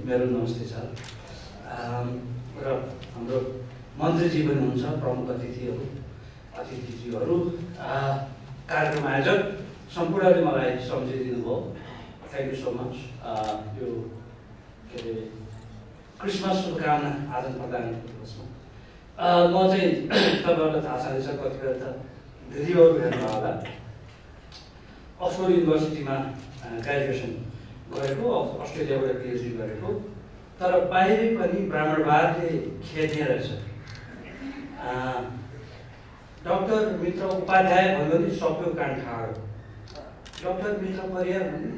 मेरो नमस्ते छ। र हाम्रो मन्त्रीजी पनि हुनुहुन्छ, प्रमुख अतिथिज्यूहरू, कार्यक्रम आयोजक सम्पूर्णले मलाई सम्झिदिनु भयो। Thank you so much. यो के अरे क्रिसमस शुभकामना आदान प्रदानको उसमा म चाहिँ तपाईँहरूलाई थाहा छँदैछ, कतिपय त दिदीहरू हेर्नु होला, अक्सफोर्ड युनिभर्सिटीमा ग्रेजुएसन गरेको, अस्ट्रेलियाबाट पिएचडी गरेको, तर बाहिरै पनि ब्राह्मणवादले खेद्ने रहेछ। डाक्टर मित्र उपाध्याय भन्यो भने सबै कान ठाडो, डाक्टर मित्र परियार भने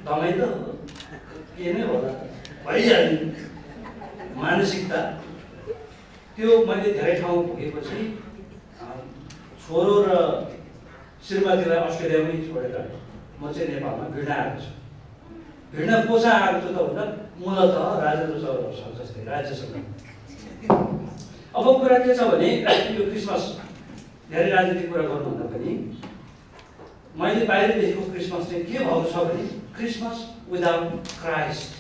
दमाई त के नै होला भइहाल्ने मानसिकता। त्यो मैले धेरै ठाउँ पुगेपछि छोरो र श्रीमतीलाई अस्ट्रेलियामै छोडेर म चाहिँ नेपालमा भिड्न आएको छु। भिड्न पोसा आएको छु त भन्दा मूलत राजेन्द्र सर जस्तै राज्यसँग। अब कुरा के छ भने यो क्रिसमस धेरै राजनीतिक कुरा गर्नुभन्दा पनि मैले बाहिर देखेको क्रिसमस चाहिँ के भएको छ भने क्रिसमस विदाउट क्राइस्ट।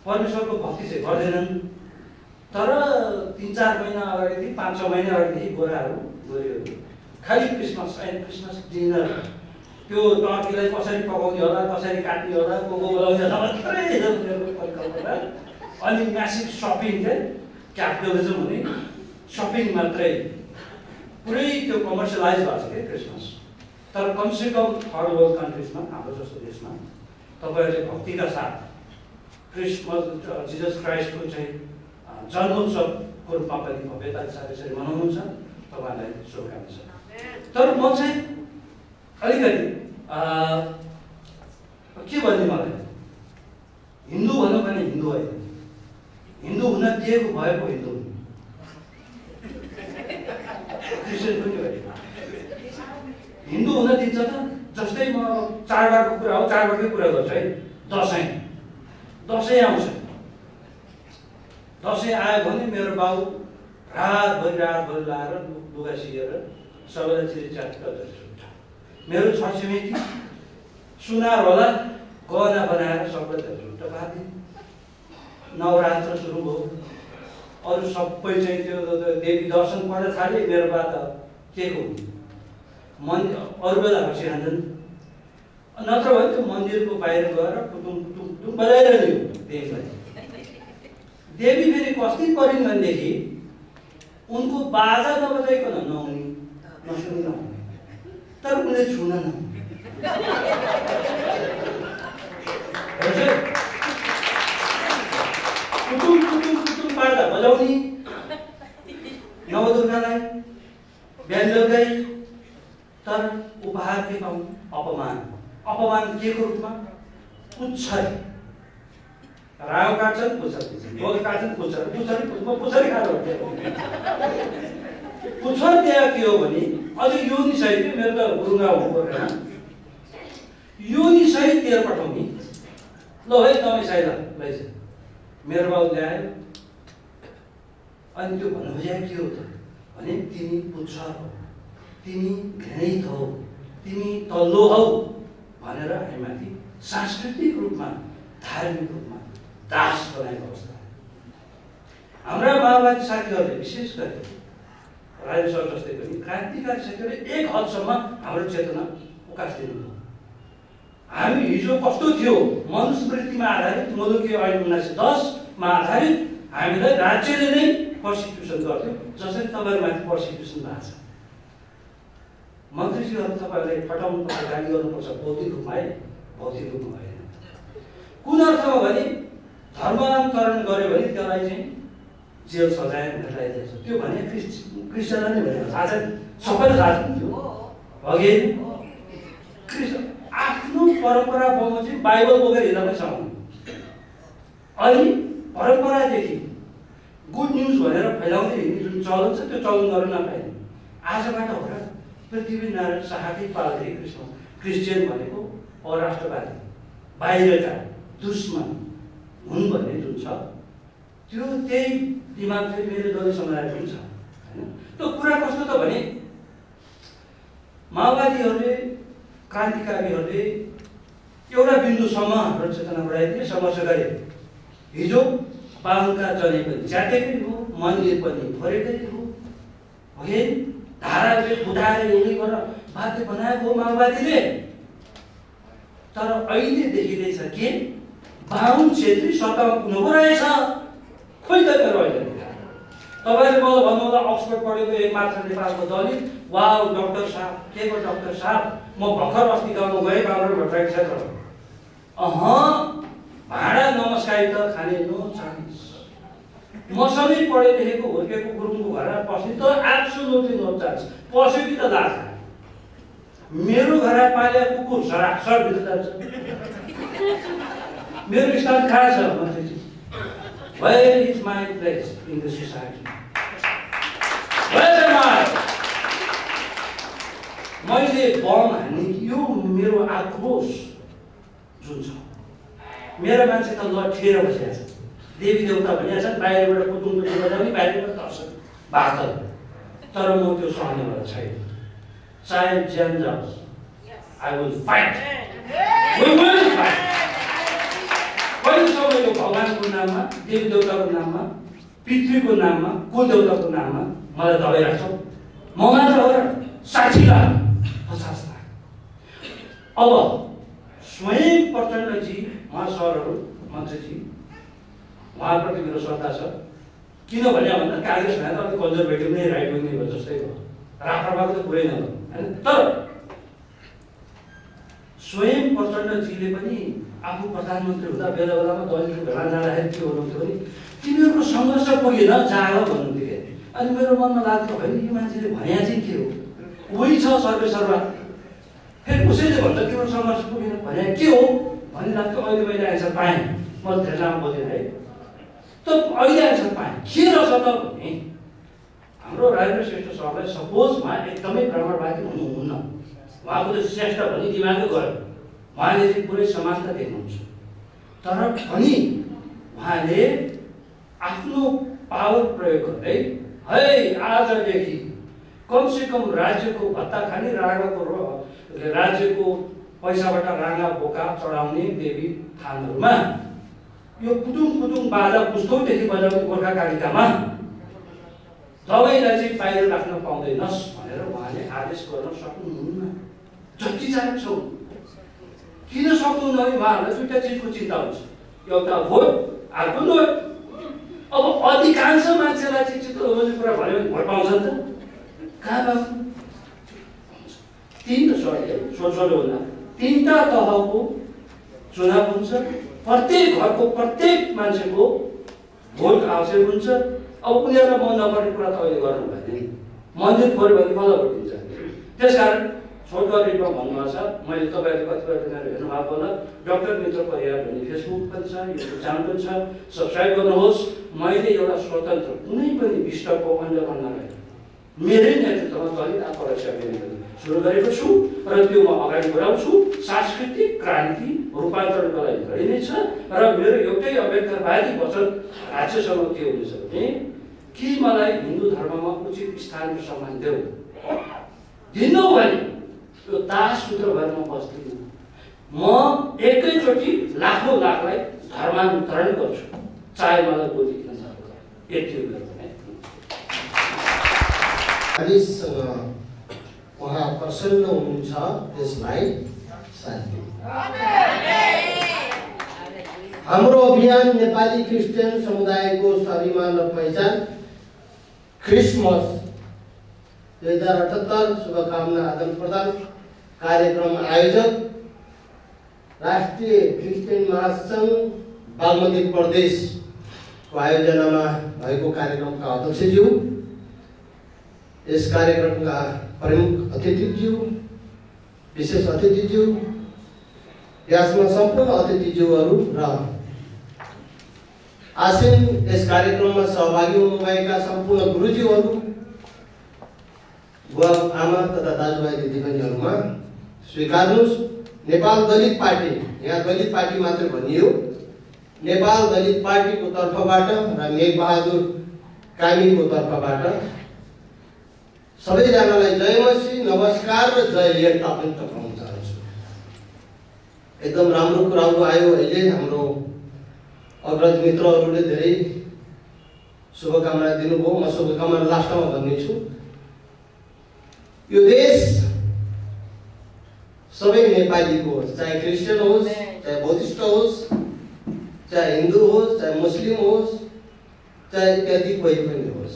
परमेश्वरको भक्ति चाहिँ गर्दैनन्, तर 3-4 महिना अगाडिदेखि 5-6 महिना अगाडिदेखि गोराहरू खालि क्रिसमस एन्ड क्रिसमस डिनर, त्यो टर्कीलाई कसरी पकाउने होला, कसरी काट्ने होला, को बोलाउने होला मात्रै, अनि म्यासिभ सपिङ चाहिँ क्यापिटलिजम हुने सपिङ मात्रै, पुरै त्यो कमर्सियलाइज भएको छ क्या क्रिसमस। तर कमसेकम थर्ड वर्ल्ड कन्ट्रिजमा, हाम्रो जस्तो देशमा तपाईँहरूले भक्तिका साथ क्रिसमस जिजस क्राइस्टको चाहिँ जन्मोत्सवको रूपमा पनि भव्यताका साथ यसरी मनाउनुहुन्छ, तपाईँहरूलाई शुभकामना छ। तर म चाहिँ अलिकति के भन्ने, मलाई हिन्दू भनौँ भने हिन्दू होइन, हिन्दू हुन दिएको भए पो हिन्दू हुने, क्रिस्चियन पनि होइन। हिन्दू हुन दिन्छ त, जस्तै म चाडबाडको कुरा हो, चाडबाडकै कुरा गर्छु है। दसैँ आउँछ, दसैँ आयो भने मेरो बाउ रातभरि लाएर लुगा सिएर सबैलाई चिरीचाट गरेर छुट्छ। मेरो छरछिमेकी सुनार होला गहना बनाएर सबैलाई झुट्ट पार्ने। नवरात्र सुरु भयो, अरू सबै चाहिँ त्यो देवी दर्शन गर्न थाले। मेरो बा त के को अरू बेला बसिरहन्छन्, नत्र भने त्यो मन्दिरको बाहिर गएर टुटुङ बजाइरहने हो देवीलाई। देवी फेरि कस्ती परिन् भनेदेखि उनको बाजा नबजाइकन नहुने, नसुनि नहुने, तर उनले छुन नहुने। टुटुङ बाजा बजाउने नवदुर्गालाई बिहान बेलुकै, तर उपहार के पाउनु? अपमान के को रूपमा? पुच्छरी। रायो काट्छन् पुच्छर, गोल काट्छन् पुच्छर, पुच्छरी खानु पुच्छर त्यहाँ के हो भने अझ योनि सहित, मेरो त गुरुङा हुनु पर्दैन, योनि सहित तेल पठाउने। ल है तपाईँ साइला लैजा, मेरो बाउ ल्यायो। अनि त्यो भन्नु खोजेको के हो त भने तिमी पुच्छर हौ, तिमी घृणित हौ, तिमी तल्लो हौ भनेर हामीमाथि सांस्कृतिक रूपमा, धार्मिक रूपमा दास बनाएको अवस्था। हाम्रा माओवादी साथीहरूले विशेष गरी राजेन्द्र सर जस्तै पनि क्रान्तिकारी साथीहरूले एक हदसम्म हाम्रो चेतना उकास्दिनु भयो। हामी हिजो कस्तो थियो, मनुस्मृतिमा आधारित, मुलुकी ऐन 1910 मा आधारित हामीलाई राज्यले नै पर्सिक्युसन गर्थ्यो, जसरी तपाईँहरूमाथि पर्सिक्युसन भएको छ। मन्त्रीजीहरू तपाईँहरूलाई फटाउनुपर्छ, गाली गर्नुपर्छ, भौतिक रूपमा है, भौतिक रूपमा होइन। कुन अर्थमा भने धर्मान्तरण गर्यो भने त्यसलाई चाहिँ जेल सजाय भेटाइदिएछ। त्यो भने क्रिस्चियनलाई नै भेटेको थाहा छ, सबैले थाहा छ अघि आफ्नो परम्परा बमोजिम बाइबल बोकेर हिँड्न पनि सक्नु। अनि परम्परादेखि गुड न्युज भनेर फैलाउँदै हिँड्ने जुन चलन छ त्यो चलन गर्न नपाइने। आजबाट हो र पृथ्वीनारायण शाहकै पालले क्रिस्चियन भनेको अराष्ट्रवादी, बाहिरका दुश्मन हुन् भन्ने जुन छ, त्यो त्यही दिमाग चाहिँ मेरो दलीय समुदाय पनि छ होइन। त्यो कुरा कस्तो त भने माओवादीहरूले, क्रान्तिकारीहरूले एउटा बिन्दुसम्म हाम्रो चेतना बढाइदिए, सङ्घर्ष गरे। हिजो बाहुनका जने पनि च्यातेकै हो, मन्दिर पनि भरेकै हो, धाराले बुझाएर एउटै गर्न बाध्य बनाएको हो माओवादीले। तर अहिले देखिँदैछ के बाहुन छेत्री सत्तामा पुग्नु रहेछ। खोइ त मेरो अहिले तपाईँले मलाई भन्नुहोला अक्सफोर्ड पढेको एक मात्र नेपालको दलित, वाउ डाक्टर साहब, के को डाक्टर साहब, म भर्खर अस्ति गाउँमा गएँ बाबुराम भट्टराई क्षेत्रमा। भाडा नमस्कार त खाने नो चान्स। मसँगै पढे लेखेको हुर्केको गुरुङको घरमा पस्ने त एब्सोल्युटली नो चान्स। पस्यो कि त लाज। मेरो घर पाले कुकुर सरासर भित्र जान्छ। मेरो स्थान कहाँ छ मन्त्रीजी? Where is my place in the society? Where am I? मैले बम हान्ने यो मेरो आक्रोश जुन छ, मेरो मान्छे त लठेर बसेको छ। देवी देवता भनिया छन्, बाहिरबाट पुतुङ पुतुङ बजाउने, बाहिरबाट दर्शन बातल। तर म त्यो सहनेवाला छैन। चाहे ज्यान जाओस्, I will fight. We will fight. कहिले सबैको भगवानको नाममा, देवी देवताको नाममा, पितृको नाममा, कुल देवताको नाममा मलाई दबाई राख्छौ। म मात्र हो र 60 लाख 50 लाख। अब स्वयं प्रचण्डजी, महासरहरू, मन्त्रीजी, उहाँप्रति मेरो श्रद्धा छ। किन भन्यो भन्दा काङ्ग्रेस भने त अलिक कन्जर्भेटिभ नै राइट विङ नै भयो जस्तै हो। राप्रपाको त पुरै नभयो होइन। तर स्वयं प्रचण्डजीले पनि आफू प्रधानमन्त्री हुँदा बेला बेलामा दलितको भेला जाँदाखेरि के हुनुहुन्थ्यो भने तिनीहरूको सङ्घर्ष पुगेन जाग भन्नुहुन्थ्यो। अनि मेरो मनमा लाग्थ्यो होइन यो मान्छेले भने चाहिँ के हो, उही छ सर्वेसर्वा। फेरि उसैले भन्छ तिम्रो सङ्घर्ष पुगेन भने के हो भन्ने लाग्थ्यो। अहिले मैले एन्सर पाएँ, मैले धेरै लामो बोलेँ है। त अहिले एन्सर पाएँ के रहेछ त भने हाम्रो राजेन्द्र श्रेष्ठ सरलाई सपोजमा एकदमै ब्राह्मणवादी हुनुहुन्न, उहाँको त श्रेष्ठ भनी दिमागै गयो, उहाँले चाहिँ पुरै समानता देख्नुहुन्छ। तर पनि उहाँले आफ्नो पावर प्रयोग गर्दै है आजदेखि कमसेकम राज्यको भत्ता खाने, राज्यको पैसाबाट राँगा बोका चढाउने देवी थानहरूमा यो पुटुङ बाजा पुस्तौदेखि बजाउने गोर्खा कालिकामा दबाईलाई चाहिँ बाहिर राख्न पाउँदैनस् भनेर उहाँले आदेश गर्न सक्नुहुन्न। जति चाहन्छौ किन सक्नुहुन्न भने उहाँहरूलाई दुईवटा चिजको चिन्ता हुन्छ, एउटा भोट, अर्को नोट। अब अधिकांश मान्छेलाई चाहिँ चित्त रोज्ने कुरा भन्यो भने भोट पाउँछ नि त? कहाँ पाउँछ? तीनटा तहको चुनाव हुन्छ, प्रत्येक घरको प्रत्येक मान्छेको भोट आवश्यक हुन्छ। अब उनीहरूलाई मन नपर्ने कुरा त अहिले गर्नु भएन। मन्दिर फोर्यो भने कसलाई भोट दिन्छ? त्यसकारण छोटो रिटमा भन्नुभएको छ, मैले तपाईँहरूले कतिपय दिनहरू हेर्नुभएको होला। डाक्टर मित्र परियार भन्ने फेसबुक पनि छ, युट्युब च्यानल पनि छ, सब्सक्राइब गर्नुहोस्। मैले एउटा स्वतन्त्र कुनै पनि विष्टको अन्डरमा नरहेर मेरै नेतृत्वमा दलित आत्मरक्षा अभियान सुरु गरेको छु र त्यो म अगाडि बढाउँछु। सांस्कृतिक क्रान्ति रूपान्तरणको लागि गरिनेछ र मेरो एउटै अम्बेडकरवादी वचन राज्यसँग के हुनेछ भने कि मलाई हिन्दू धर्ममा उचित स्थानको सम्मान देऊ, दिनु भने यो दास सूत्र भएर म बस्दिनँ। म एकैचोटि लाखौँ लाखलाई धर्मान्तरण गर्छु, चाहे मलाई बोली किन नगर्नु। यति हो मेरो भने। उहाँ प्रसन्न हुनुहुन्छ, त्यसलाई शान्ति। हाम्रो अभियान नेपाली क्रिस्चियन समुदायको स्वाभिमान र पहिचान क्रिसमस 2078 शुभकामना आदान प्रदान कार्यक्रम आयोजक राष्ट्रिय क्रिस्चियन महासङ्घ बागमती प्रदेशको आयोजनामा भएको कार्यक्रमका अध्यक्षज्यू, यस कार्यक्रमका प्रमुख अतिथिज्यू, विशेष अतिथिज्यू, यसमा सम्पूर्ण अतिथिज्यूहरू र आसीन यस कार्यक्रममा सहभागी हुनुभएका सम्पूर्ण गुरुज्यूहरू, बुवा आमा तथा दाजुभाइ दिदीबहिनीहरूमा स्वीकार्नुहोस्। नेपाल दलित पार्टी, यहाँ दलित पार्टी मात्र भनियो, नेपाल दलित पार्टीको तर्फबाट र मेघबहादुर कामीको तर्फबाट सबैजनालाई जय मसी, नमस्कार र जय लिएर पनि तपाईँ चाहन्छु। एकदम राम्रो कुराहरू आयो। अहिले हाम्रो अग्रज मित्रहरूले धेरै शुभकामना दिनुभयो। म शुभकामना लास्टमा भन्नेछु। यो देश सबै नेपालीको होस्, चाहे क्रिस्चियन होस्, चाहे बौद्धिस्ट होस्, चाहे हिन्दू होस्, चाहे मुस्लिम होस्, चाहे इत्यादि कोही पनि होस्,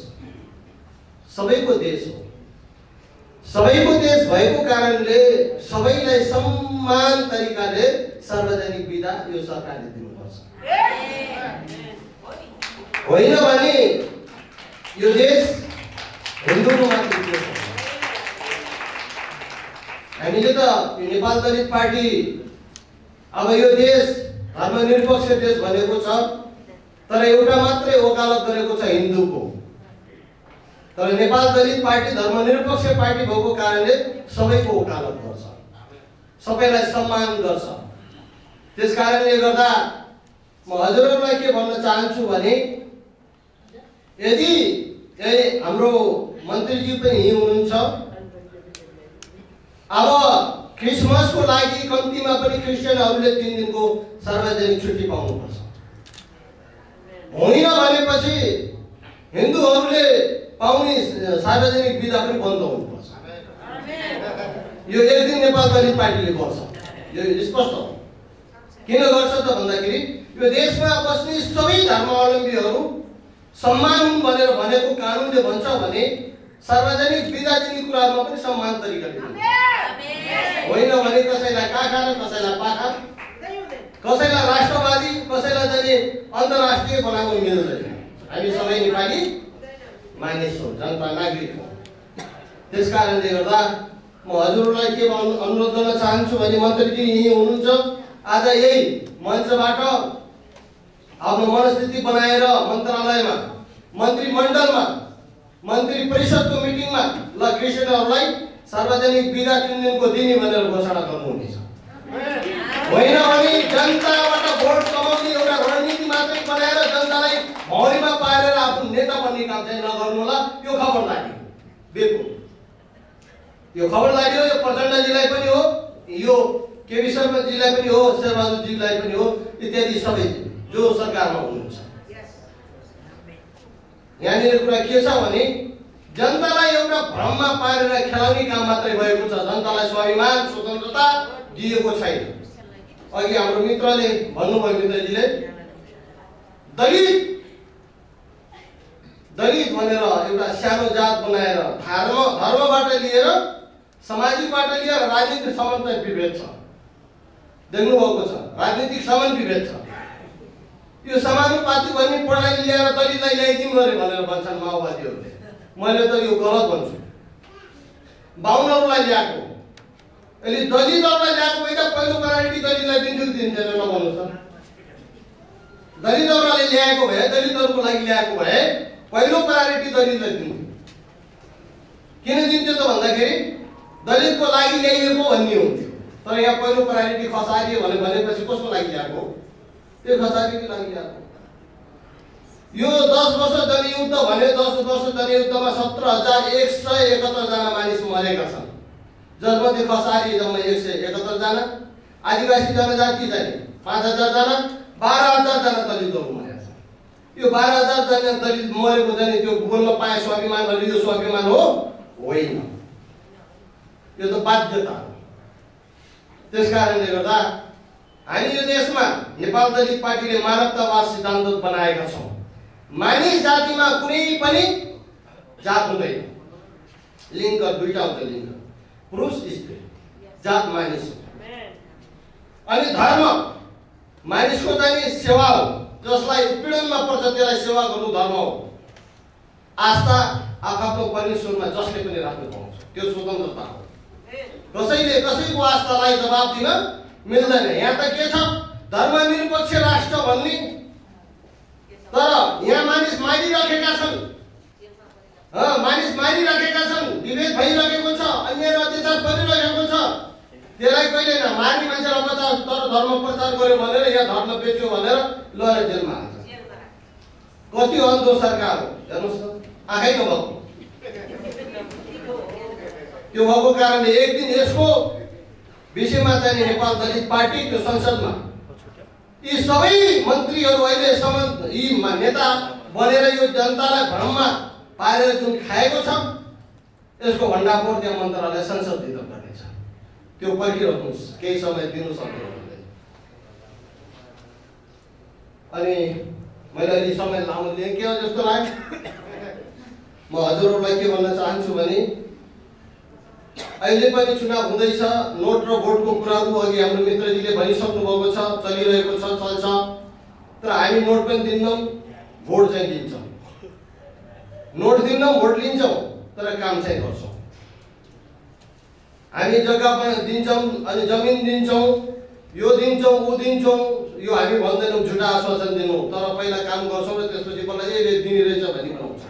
सबैको देश हो। सबैको देश भएको कारणले सबैलाई समान तरिकाले सार्वजनिक बिदा यो सरकारले दिनुपर्छ। होइन भने यो देश हिन्दूको मात्र देश हो। हामीले त यो नेपाल दलित पार्टी अब यो देश धर्मनिरपेक्ष देश भनेको छ, तर एउटा मात्रै वकालत गरेको छ हिन्दूको। तर नेपाल दलित पार्टी धर्मनिरपेक्ष पार्टी भएको कारणले सबैको वकालत गर्छ, सबैलाई सम्मान गर्छ। त्यस कारणले गर्दा म हजुरहरूलाई के भन्न चाहन्छु भने यदि हाम्रो मन्त्रीजी पनि यही हुनुहुन्छ, अब क्रिसमसको लागि कम्तीमा पनि क्रिस्चियनहरूले 3 दिनको सार्वजनिक छुट्टी पाउनुपर्छ। होइन भनेपछि हिन्दूहरूले पाउने सार्वजनिक बिदा पनि बन्द हुनुपर्छ। यो एक दिन नेपाल दलित पार्टीले गर्छ, यो स्पष्ट हो। किन गर्छ त भन्दाखेरि यो देशमा बस्ने सबै धर्मावलम्बीहरू सम्मान हुन् भनेर भनेको कानुनले भन्छ भने सार्वजनिक बिदा दिने कुरामा पनि समान तरिकाले होइन भने कसैलाई काखा र कसैलाई पाखा, कसैलाई राष्ट्रवादी, कसैलाई चाहिँ अन्तर्राष्ट्रिय बनाउन मिल्दैन। हामी सबै नेपाली मानिस हौ, जनता नागरिक हौ। त्यस कारणले गर्दा म हजुरहरूलाई के अनुरोध गर्न चाहन्छु भने मन्त्रीजी यही हुनुहुन्छ, आज यही मञ्चबाट आफ्नो मनस्थिति बनाएर मन्त्रालयमा, मन्त्रीमण्डलमा, मन्त्री परिषदको मिटिङमा ल क्रिस्चियनहरूलाई सार्वजनिक बिदा 3 दिनको दिने भनेर घोषणा गर्नुहुनेछ। होइन भने जनताबाट भोट कमाउने एउटा रणनीति मात्रै बनाएर जनतालाई भौरीमा पारेर आफ्नो नेता बन्ने काम चाहिँ नगर्नु होला। यो खबर लाग्यो, बिल्कुल यो खबर लाग्यो। यो प्रचण्डजीलाई पनि हो, यो केबी शर्माजीलाई पनि हो, शेरबहादुरजीलाई पनि हो, इत्यादि सबै जो सरकारमा हुनुहुन्छ। यहाँनिर कुरा के छ भने जनतालाई एउटा भ्रममा पारेर खेलाउने काम मात्रै भएको छ। जनतालाई स्वाभिमान स्वतन्त्रता दिएको छैन। अघि हाम्रो मित्रले भन्नुभयो, मित्रजीले दलित भनेर एउटा सानो जात बनाएर धर्मबाट लिएर सामाजिकबाट लिएर राजनीतिकसम्म चाहिँ विभेद छ, देख्नुभएको छ। राजनीतिकसम्म विभेद छ। यो समानुपातिक भन्ने पढाइ ल्याएर दलितलाई ल्याइदिउँ भनेर भन्छन् माओवादीहरूले। मैले त यो गलत भन्छु। बाहुनहरूलाई ल्याएको, अहिले दलितहरूलाई ल्याएको भए त पहिलो प्रायोरिटी दलितलाई दिन्छु कि दिन्थेन नभन्नुहोस् त। दलितहरूलाई ल्याएको भए, दलितहरूको लागि ल्याएको भए पहिलो प्रायोरिटी दलितलाई दिन्थ्यो। किन दिन्थ्यो त भन्दाखेरि दलितको लागि ल्याइएको भन्ने हुन्थ्यो। तर यहाँ पहिलो प्रायोरिटी खसारी भनेपछि कसको लागि ल्याएको? त्यो खसारीको लागि ल्याएको। यो 10 वर्ष जनयुद्ध भने 10 वर्ष जनयुद्धमा 17,171 जना मानिस मरेका छन्, जसमध्ये खसारी जम्मा 171 जना, आदिवासी जनजाति चाहिँ 5,000 जना, 12,000 जना दलितहरू मरेका छन्। यो 12,000 जना दलित मरेको चाहिँ त्यो बोल्न पाए स्वाभिमान भने यो स्वाभिमान हो? होइन, यो त बाध्यता हो। त्यसकारणले गर्दा हामी यो देशमा नेपाल दलित पार्टीले मानवतावाद सिद्धान्त बनाएका छौँ। मानिस जातिमा कुनै पनि जात हुँदैन। लिङ्ग दुईटा हुन्छ, लिङ्ग पुरुष स्त्री, जात मानिस हो। अनि धर्म मानिसको चाहिँ सेवा हो, जसलाई उत्पीडनमा पर्छ त्यसलाई सेवा गर्नु धर्म हो। आस्था आफ्नो परमेश्वरमा जसले पनि राख्नु पाउँछ, त्यो स्वतन्त्रता हो। कसैले कसैको आस्थालाई दबाब दिन मिल्दैन। यहाँ त के छ, धर्मनिरपेक्ष राष्ट्र भन्ने, तर यहाँ मानिस मारिराखेका छन्, विभेद भइरहेको छ, अन्याय अत्याचार परिरहेको छ। त्यसलाई कहिले नमार्ने मान्छेलाई बचाओ, तर धर्म प्रचार गर्यो भनेर यहाँ धर्म बेच्यो भनेर लगेर जेलमा हाल्छ। कति अन्धो सरकार हो हेर्नुहोस् त, आँखै नभएको। त्यो भएको कारणले एक दिन यसको विषयमा चाहिँ नेपाल दलित पार्टीको संसदमा यी सबै मन्त्रीहरू अहिलेसम्म यी नेता बनेर यो जनतालाई भ्रममा पारेर जुन खाएको छ यसको भण्डाफोर त्यहाँ मन्त्रालय संसदभित्र गर्नेछ। त्यो पर्खिरहनुहोस्, केही समय दिनु सक्दैन। अनि मैले अहिले समय लाउनु दिएँ के हो जस्तो लाग्यो। म हजुरहरूलाई के भन्न चाहन्छु भने अहिले पनि चुनाव हुँदैछ। नोट र भोटको कुराहरू अघि हाम्रो मित्रजीले भनिसक्नु भएको छ, चलिरहेको छ, चल्छ। तर हामी नोट पनि दिन्नौँ, भोट चाहिँ दिन्छौँ। नोट दिन्नौँ, भोट लिन्छौँ, तर काम चाहिँ गर्छौँ। हामी जग्गा पनि दिन्छौँ अनि जमिन दिन्छौँ, यो दिन्छौँ ऊ दिन्छौँ, यो हामी भन्दैनौँ झुटा आश्वासन दिनु, तर पहिला काम गर्छौँ र त्यसपछि बल्ल ए दिने रहेछ भनी बनाउँछ।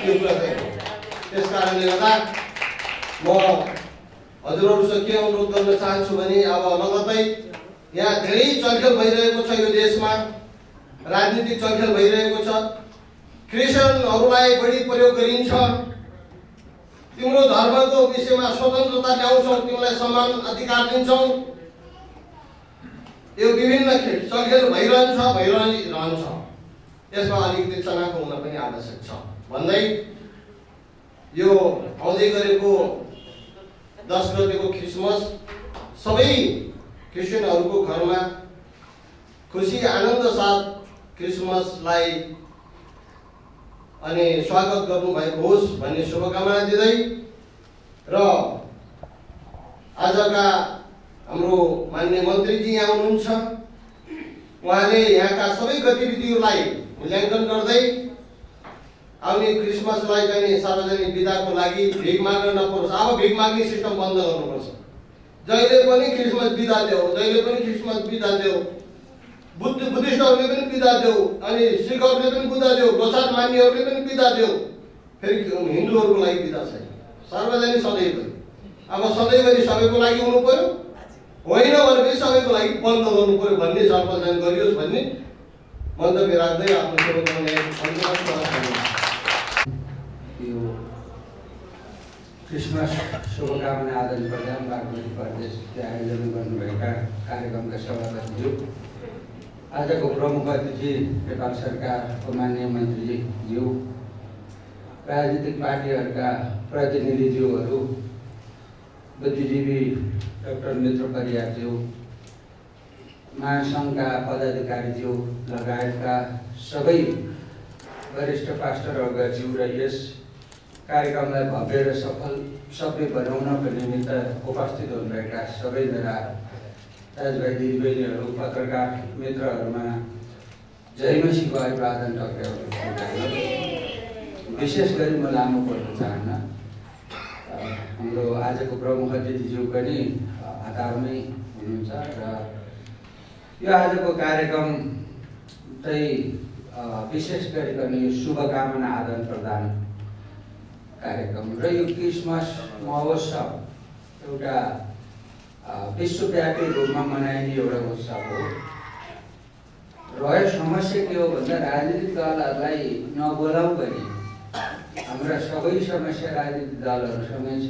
यो कुरा चाहिँ त्यस कारणले गर्दा म हजुरहरूसँग के अनुरोध गर्न चाहन्छु भने अब लगत्तै यहाँ धेरै चलखेल भइरहेको छ। यो देशमा राजनीतिक चलखेल भइरहेको छ। क्रिस्चियनहरूलाई बढी प्रयोग गरिन्छ। तिम्रो धर्मको विषयमा स्वतन्त्रता ल्याउँछौ, तिमीलाई समान अधिकार दिन्छौ। यो विभिन्न चलखेल भइरहन्छ। यसमा अलिकति चनाखो हुन पनि आवश्यक छ भन्दै यो आउँदै गरेको 10 गतेको क्रिसमस सबै क्रिस्चियनहरूको घरमा खुसी आनन्द साथ क्रिसमसलाई अनि स्वागत गर्नुभएको होस् भन्ने शुभकामना दिँदै र आजका हाम्रो माननीय मन्त्रीजी यहाँ हुनुहुन्छ। उहाँले यहाँका सबै गतिविधिहरूलाई मूल्याङ्कन गर्दै आउने क्रिसमसलाई चाहिँ सार्वजनिक बिदाको लागि भिख माग्न नपरोस्। अब भिख माग्ने सिस्टम बन्द गर्नुपर्छ। जहिले पनि क्रिसमस बिदा देऊ, जहिले पनि क्रिसमस बिदा देऊ। बुद्धिस्टहरूले पनि बिदा देऊ, अनि सिखहरूले पनि बिदा देऊ, लोसार मान्नेहरूले पनि बिदा देऊ। फेरि हिन्दूहरूको लागि बिदा छैन। सार्वजनिक सधैँभरि। अब सधैँभरि सबैको लागि हुनु पर्यो, होइन भने पनि सबैको लागि बन्द गर्नु पर्यो भन्ने छलफल गरियोस् भन्ने मन्तव्य राख्दै आफ्नो शुभकामना। यो क्रिसमस शुभकामना आदान प्रदान बागमती प्रदेशले आयोजना गर्नुभएका कार्यक्रमका सभापतिज्यू, आजको प्रमुख अतिथि नेपाल सरकारको माननीय मन्त्रीज्यू, राजनीतिक पार्टीहरूका प्रतिनिधिज्यूहरू, बुद्धिजीवी डाक्टर मित्र परियारज्यू, महासङ्घका पदाधिकारीज्यू लगायतका सबै वरिष्ठ पास्टरज्यू र यस कार्यक्रमलाई भव्य र सफल बनाउनको निमित्त उपस्थित हुनुभएका सबै मेरा दाजुभाइ दिदीबहिनीहरू, पत्रकार मित्रहरूमा जय मसीहको अभिवादन टक्राउँछु। विशेष गरी म लामो बोल्न चाहन्न। हाम्रो आजको प्रमुख अतिथिज्यू पनि हतारमै हुनुहुन्छ र यो आजको कार्यक्रम चाहिँ विशेष गरिकन यो शुभकामना आदान प्रदान कार्यक्रम र यो क्रिसमस महोत्सव एउटा विश्वव्यापी रूपमा मनाइने एउटा उत्सव हो। र समस्या के हो भन्दा राजनीतिक दलहरूलाई नबोलाऊ भने हाम्रा सबै समस्या राजनीतिक दलहरूसँगै छ।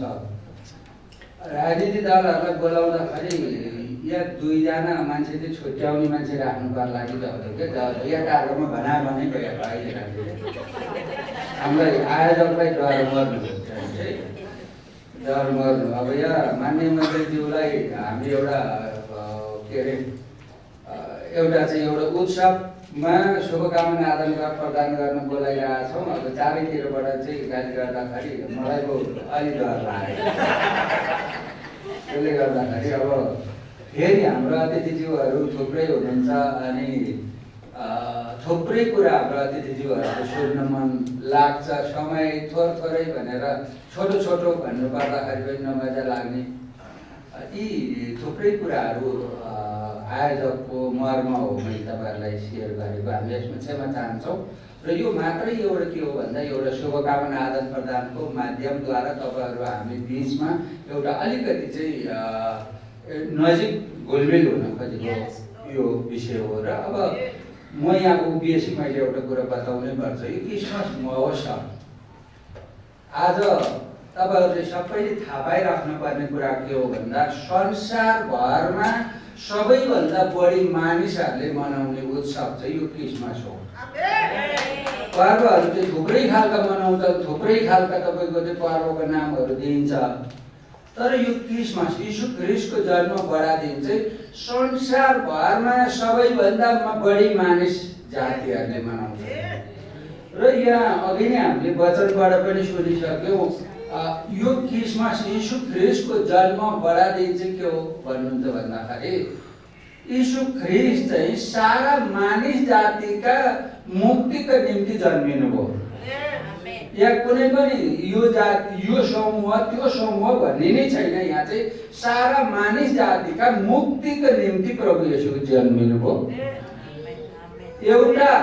राजनीतिक दलहरूलाई बोलाउँदाखेरि या दुईजना मान्छे चाहिँ छुट्याउने मान्छे राख्नु पर्ला कि त या टाढोमा भना भने पाइरहेको हामीलाई आयोजकलाई डर मर्नु डर मर्नु। अब यहाँ मान्य मन्त्रीज्यूलाई हामी एउटा के अरे एउटा उत्सवमा शुभकामना आदान प्रदान गर्न बोलाइरहेछौँ। अब चारैतिरबाट चाहिँ गाली गर्दाखेरि मलाई पो अलि डर लाग्यो। त्यसले गर्दाखेरि अब फेरि हाम्रो अतिथिज्यूहरू थुप्रै हुनुहुन्छ अनि थुप्रै कुरा हाम्रो अतिथिज्यूहरूले सुन्न मन लाग्छ। समय थोरै भनेर छोटो भन्नु पर्दाखेरि पनि नमजा लाग्ने यी थुप्रै कुराहरू आयोजकको मर्म हो। मैले तपाईँहरूलाई सेयर गरेको, हामी यसमा क्षमा चाहन्छौँ। र यो मात्रै एउटा के हो भन्दा एउटा शुभकामना आदान प्रदानको माध्यमद्वारा तपाईँहरू हामी बिचमा एउटा अलिकति चाहिँ नजिक घुलमिल हुन खोजेको यो विषय हो। र अब म यहाँ उभिएपछि मैले एउटा कुरा बताउनै पर्छ। यो क्रिसमस महोत्सव आज तपाईहरुले सबैले थाहा पाइराख्नुपर्ने कुरा के हो भन्दा संसारभरमा सबैभन्दा बढी मानिसहरूले मनाउने उत्सव चाहिँ यो क्रिसमस हो। पर्वहरू चाहिँ थुप्रै खालका मनाउँछ, थुप्रै खालका तपाईको चाहिँ पर्वको नामहरू दिइन्छ, तर यो क्रिसमस यीशु ख्रीष्टको जन्म बडा दिन चाहिँ संसारभरमा सबैभन्दा बढी मानिस जातिहरूले मनाउँछ। र यहाँ अघि नै हामीले वचनबाट पनि सुनिसक्यौँ, यो क्रिसमस यीशु ख्रीष्टको जन्म बडा दिन चाहिँ के हो भन्नुहुन्छ भन्दाखेरि यीशु ख्रीष्ट चाहिँ सारा मानिस जातिका मुक्तिका निम्ति जन्मिनु भयो। या कुनै पनि यो जाति यो समूह त्यो समूह भन्ने नै छैन, यहाँ चाहिँ सारा मानिस जातिका मुक्तिका निम्ति प्रभु येशू जन्मिनु भयो। एउटा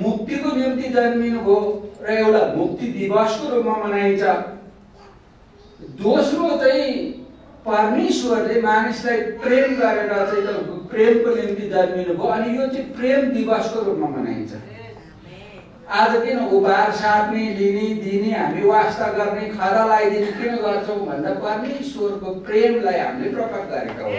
मुक्तिको निम्ति जन्मिनु भयो र एउटा मुक्ति दिवसको रूपमा मनाइन्छ। दोस्रो चाहिँ परमेश्वरले मानिसलाई प्रेम गरेर चाहिँ प्रेमको निम्ति जन्मिनु भयो अनि यो चाहिँ प्रेम दिवसको रूपमा मनाइन्छ। आज किन उपहार साट्ने लिने दिने हामी वास्ता गर्ने खरा लगाइदिने किन गर्छौँ भन्दा परमेश्वरको प्रेमलाई हामीले प्रकट गरेका हौँ।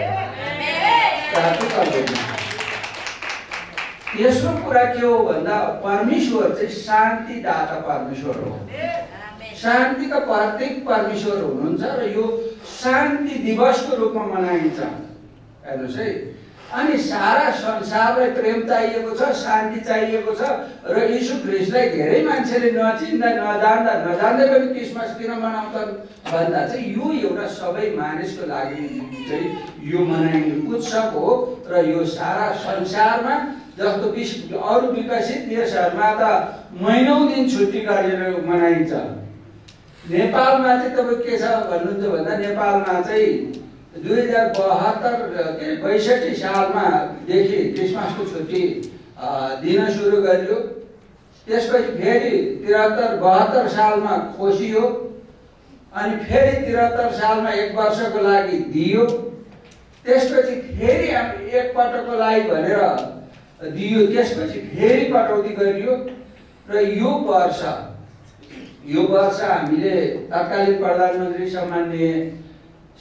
तेस्रो कुरा के हो भन्दा परमेश्वर चाहिँ शान्तिदाता परमेश्वर हो, शान्तिका प्रतीक परमेश्वर हुनुहुन्छ र यो शान्ति दिवसको रूपमा मनाइन्छ। हेर्नुहोस् है, अनि सारा संसारलाई प्रेम चाहिएको छ, शान्ति चाहिएको छ र यीशु ख्रीष्टलाई धेरै मान्छेले नचिन्दा नजान्दै पनि क्रिसमस किन मनाउँछन् भन्दा चाहिँ यो एउटा सबै मानिसको लागि चाहिँ यो मनाइने उत्सव हो र यो सारा संसारमा जस्तो अरू विकसित देशहरूमा त महिनौँ दिन छुट्टी गरेर मनाइन्छ। नेपालमा चाहिँ तपाईँ के छ भन्नुहुन्छ भन्दा नेपालमा चाहिँ 2062 सालमादेखि क्रिसमसको छुट्टी दिन सुरु गरियो। त्यसपछि फेरि 73-72 सालमा खोसियो अनि फेरि 73 सालमा 1 वर्षको लागि दियो। त्यसपछि फेरि एक पटकको लागि भनेर दियो, त्यसपछि फेरि कटौती गरियो र यो वर्ष हामीले तत्कालीन प्रधानमन्त्री सम्माननीय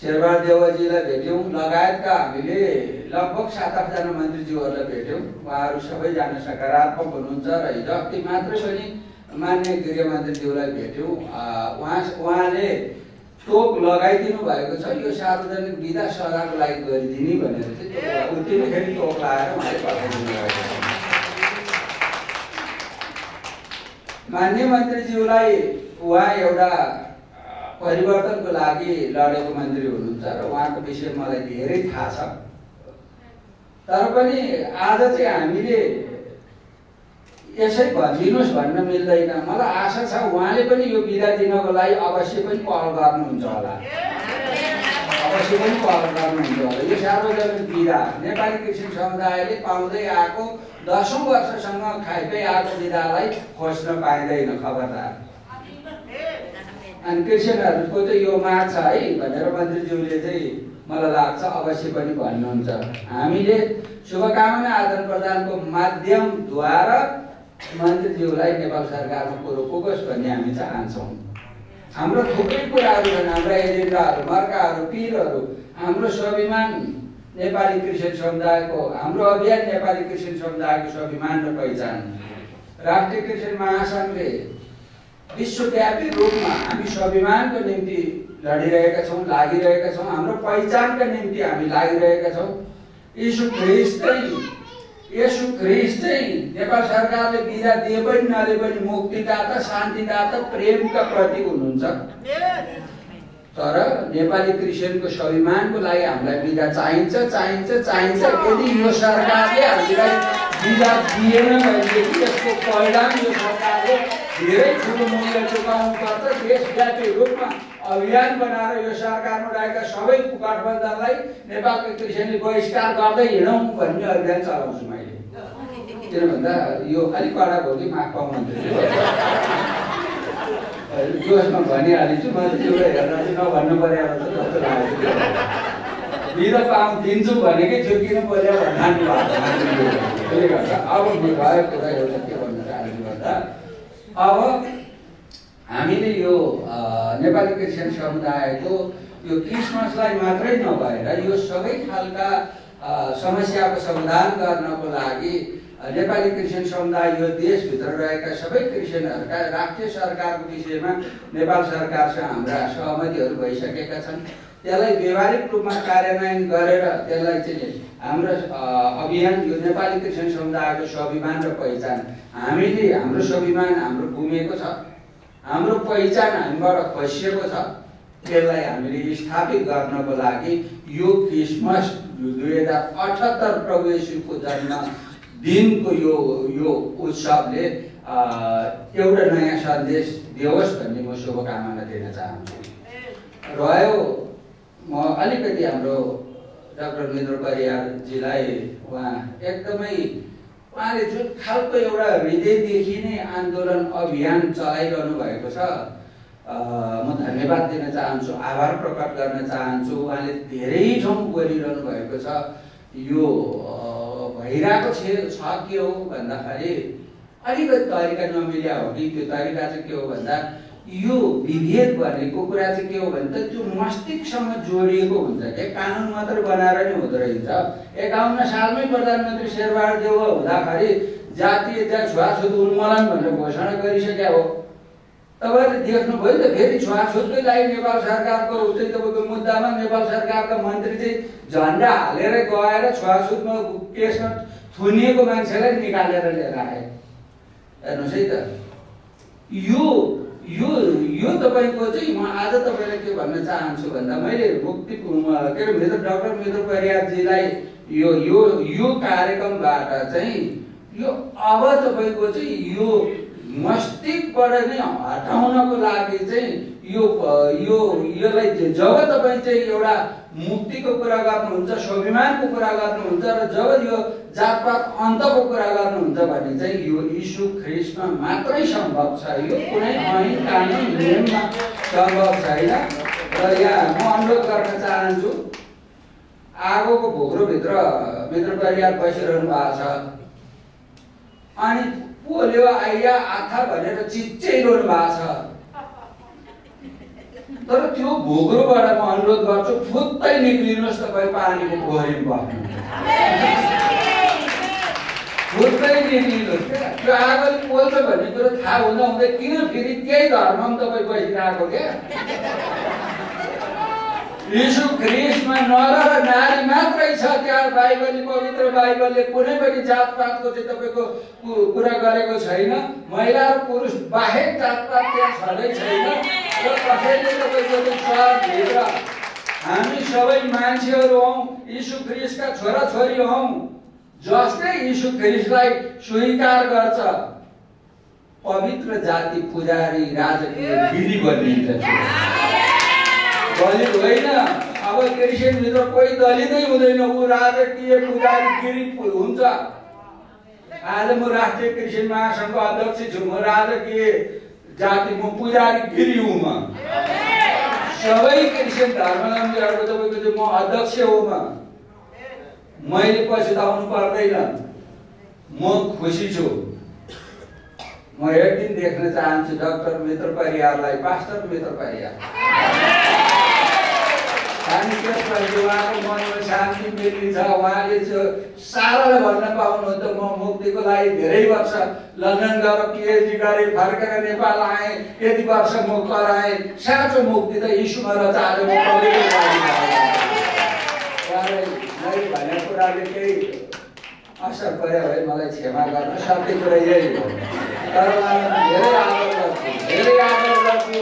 शेरबहादुर देउवाजीलाई भेट्यौँ, लगायतका हामीले लगभग 7-8 जना मन्त्रीज्यूहरूलाई भेट्यौँ। उहाँहरू सबैजना सकारात्मक हुनुहुन्छ र हिजो अस्ति मात्रै पनि माननीय गृहमन्त्रीज्यूलाई भेट्यौँ। उहाँले टोक लगाइदिनु भएको छ, यो सार्वजनिक बिदा सदाको लागि गरिदिने भनेर चाहिँ उत्तिनैखेरि टोक लगाएर उहाँले पठाइदिनु भएको छ। माननीय मन्त्रीज्यूलाई उहाँ एउटा परिवर्तनको लागि लडेको मन्त्री हुनुहुन्छ र उहाँको विषय मलाई धेरै थाहा छ। तर पनि आज चाहिँ हामीले यसै भनिदिनुहोस् भन्न मिल्दैन। मलाई आशा छ उहाँले पनि यो बिदा दिनको लागि अवश्य पनि पहल गर्नुहुन्छ होला, अवश्य पनि पहल गर्नुहुन्छ होला। यो सार्वजनिक बिदा नेपाली क्रिस्चियन समुदायले पाउँदै आएको 10औं वर्षसँग खाइदै आएको बिदालाई खोज्न पाइँदैन, खबरदार। अनि क्रिस्चियनहरूको चाहिँ यो माग छ है भनेर मन्त्रीज्यूले चाहिँ मलाई लाग्छ अवश्य पनि भन्नुहुन्छ। हामीले शुभकामना आदान प्रदानको माध्यमद्वारा मन्त्रीज्यूलाई नेपाल सरकारमा कुरो पुगोस् भन्ने हामी चाहन्छौँ। हाम्रो थुप्रै कुराहरू छन्, हाम्रा एजेन्डाहरू, मर्काहरू, पिरहरू, हाम्रो स्वाभिमान नेपाली क्रिस्चियन समुदायको, हाम्रो अभियान नेपाली क्रिस्चियन समुदायको स्वाभिमान र पहिचान। राष्ट्रिय क्रिस्चियन महासङ्घले विश्वव्यापी रूपमा हामी स्वाभिमानको निम्ति लडिरहेका छौँ, लागिरहेका छौँ, हाम्रो पहिचानका निम्ति हामी लागिरहेका छौँ। यीशु ख्रीष्ट चाहिँ नेपाल सरकारले बिदा दिए पनि नदिए पनि मुक्तिदाता, शान्तिदाता, प्रेमका प्रतीक हुनुहुन्छ। तर नेपाली क्रिस्चियनको स्वाभिमानको लागि हामीलाई बिदा चाहिन्छ। यदि यो सरकारले हामीलाई बिदा दिएन भनेदेखि यसको परिणाम यो सरकारले धेरै ठुलो मूल्य चुकाउनु पर्छ। देशव्यापी रूपमा अभियान बनाएर यो सरकारमा रहेका सबै गठबन्धनलाई नेपालको क्रिस्चियनले बहिष्कार गर्दै हिँडौँ भन्ने अभियान चलाउँछु मैले। किन भन्दा यो अलिक कडा भयो कि माग मन्त्री जोसमा भनिहालिन्छु, म चाहिँ एउटा हेर्दा चाहिँ नभन्नु पर्यो जस्तो लागेको थियो। बिदा दिन्छु भनेकै थियो, किन पर्यो भन्नु भएको। त्यसले गर्दा अब भयो कुरा एउटा के भन्नु चाहन्छु भन्दा अब हामीले यो नेपाली क्रिस्चियन समुदायको यो क्रिसमसलाई मात्रै नभएर यो सबै खालका समस्याको समाधान गर्नको लागि नेपाली क्रिस्चियन समुदाय यो देशभित्र रहेका सबै क्रिस्चियनहरूका राष्ट्रिय सरकारको विषयमा नेपाल सरकारसँग हाम्रा सहमतिहरू भइसकेका छन्। त्यसलाई व्यावहारिक रूपमा कार्यान्वयन गरेर त्यसलाई चाहिँ हाम्रो अभियान यो नेपाली क्रिस्चियन समुदायको स्वाभिमान र पहिचान, हामीले हाम्रो स्वाभिमान हाम्रो गुमेको छ, हाम्रो पहिचान हामीबाट खसिएको छ, त्यसलाई हामीले स्थापित गर्नको लागि यो क्रिसमस 2078 प्रभु येशूको जन्म दिनको यो उत्सवले एउटा नयाँ सन्देश दियोस् भन्ने म शुभकामना दिन चाहन्छु। रह्यो म अलिकति हाम्रो डाक्टर मित्र परियारजीलाई उहाँ एकदमै उहाँले जुन खालको एउटा हृदयदेखि नै आन्दोलन अभियान चलाइरहनु भएको छ, म धन्यवाद दिन चाहन्छु, आभार प्रकट गर्न चाहन्छु। उहाँले धेरै ठाउँ बोलिरहनु भएको छ। यो भइरहेको छ के हो भन्दाखेरि अलिकति तरिका नमिल्या हो कि त्यो तरिका चाहिँ के हो भन्दा यो विभेद भनेको कुरा चाहिँ के हो भने त त्यो मस्तिष्कसँग जोडिएको हुन्छ क्या, कानुन मात्र बनाएर नै हुँदो रहेछ। 51 सालमै प्रधानमन्त्री शेरबहादुर देउवा हुँदाखेरि जातीय छुवाछुत उन्मूलन भनेर घोषणा गरिसक्या हो। तपाईँले देख्नुभयो नि त, फेरि छुवाछुतकै लागि नेपाल सरकारको चाहिँ तपाईँको मुद्दामा नेपाल सरकारका मन्त्री चाहिँ झन्डा हालेर गएर छुवाछुतमा केसमा थुनिएको मान्छेलाई निकालेर लिएर आए। हेर्नुहोस् है त, यो तपाईँको चाहिँ म आज तपाईँलाई के भन्न चाहन्छु भन्दा मैले मुक्ति के अरे डाक्टर मित्र परियारजीलाई यो कार्यक्रमबाट चाहिँ यो अब तपाईँको चाहिँ यो मस्तिष्कबाट नै हटाउनको लागि चाहिँ योलाई जब तपाईँ चाहिँ एउटा मुक्तिको कुरा गर्नुहुन्छ, स्वाभिमानको कुरा गर्नुहुन्छ र जब यो जातपात अन्तको कुरा गर्नुहुन्छ भने चाहिँ यो यीशु ख्रीष्टमा मात्रै सम्भव छ, यो कुनै ऐन कानुन नियममा सम्भव छैन। र यहाँ म अनुरोध गर्न चाहन्छु, आगोको भोग्रोभित्र मित्र परिवार बसिरहनु भएको छ अनि पोल्यो आइया आथा भनेर चिच्चाइरहनु भएको छ, तर त्यो भोग्रोबाट म अनुरोध गर्छु फुत्तै निक्लिनुहोस्। तपाईँ पानीको पोखरीमा बस्नुहुन्छ, फुत्तै निक्लिनुहोस् क्या। त्यो आगोले पोल्छ भन्ने कुरो थाहा हुँदै किन फेरि त्यही धर्ममा तपाईँ बसिरहेको क्या? यीशु ख्रीष्टमा नर र नारी मात्रै छ त्यहाँ। बाइबलले, पवित्र बाइबलले कुनै पनि जातपातको चाहिँ तपाईँको कुरा गरेको छैन। महिला र पुरुष बाहेक जातपात त्यहाँ छँदै छैन। र कसैले तपाईँको स्वरभित्र हामी सबै मान्छेहरू हौँ, यीशु ख्रीष्टका छोराछोरी हौँ, जसले यीशु ख्रीष्टलाई स्वीकार गर्छ पवित्र जाति पुजारी राजकीय विधि बनिन्छ। दलित होइन। अब क्रिस्चियन भित्र कोही दलितै हुँदैन, ऊ राजकीय पुजारी गिरी हुन्छ। आज म राष्ट्रिय क्रिस्चियन महासङ्घको अध्यक्ष छु, म राजकीय जाति, म पुजारी गिरी हुँ। म सबै क्रिस्चियन धर्मावलम्बीहरूको तपाईँको चाहिँ म अध्यक्ष हो। मैले पछुताउनु पर्दैन, म खुसी छु। म एक दिन देख्न चाहन्छु डाक्टर मित्र परियारलाई, पास्टर मित्र परियार, अनि त्यसपछि उहाँको मनमा शान्ति मिलिन्छ। उहाँले सारालाई भन्न पाउनुहुन्छ म मुक्तिको लागि धेरै वर्ष लन्डन गएर पिएचडी गरेँ, फर्केर नेपाल आएँ, यति वर्ष म कराएँ। साँचो मुक्ति त यीशुमा रहेछ। आज म पवित्र मैले भनेको कुराले केही असर पर्यो भने मलाई क्षमा गर्न, सबै कुरा यही हो। तर उहाँलाई धेरै आदर गर्छु, धेरै आदर गर्छु,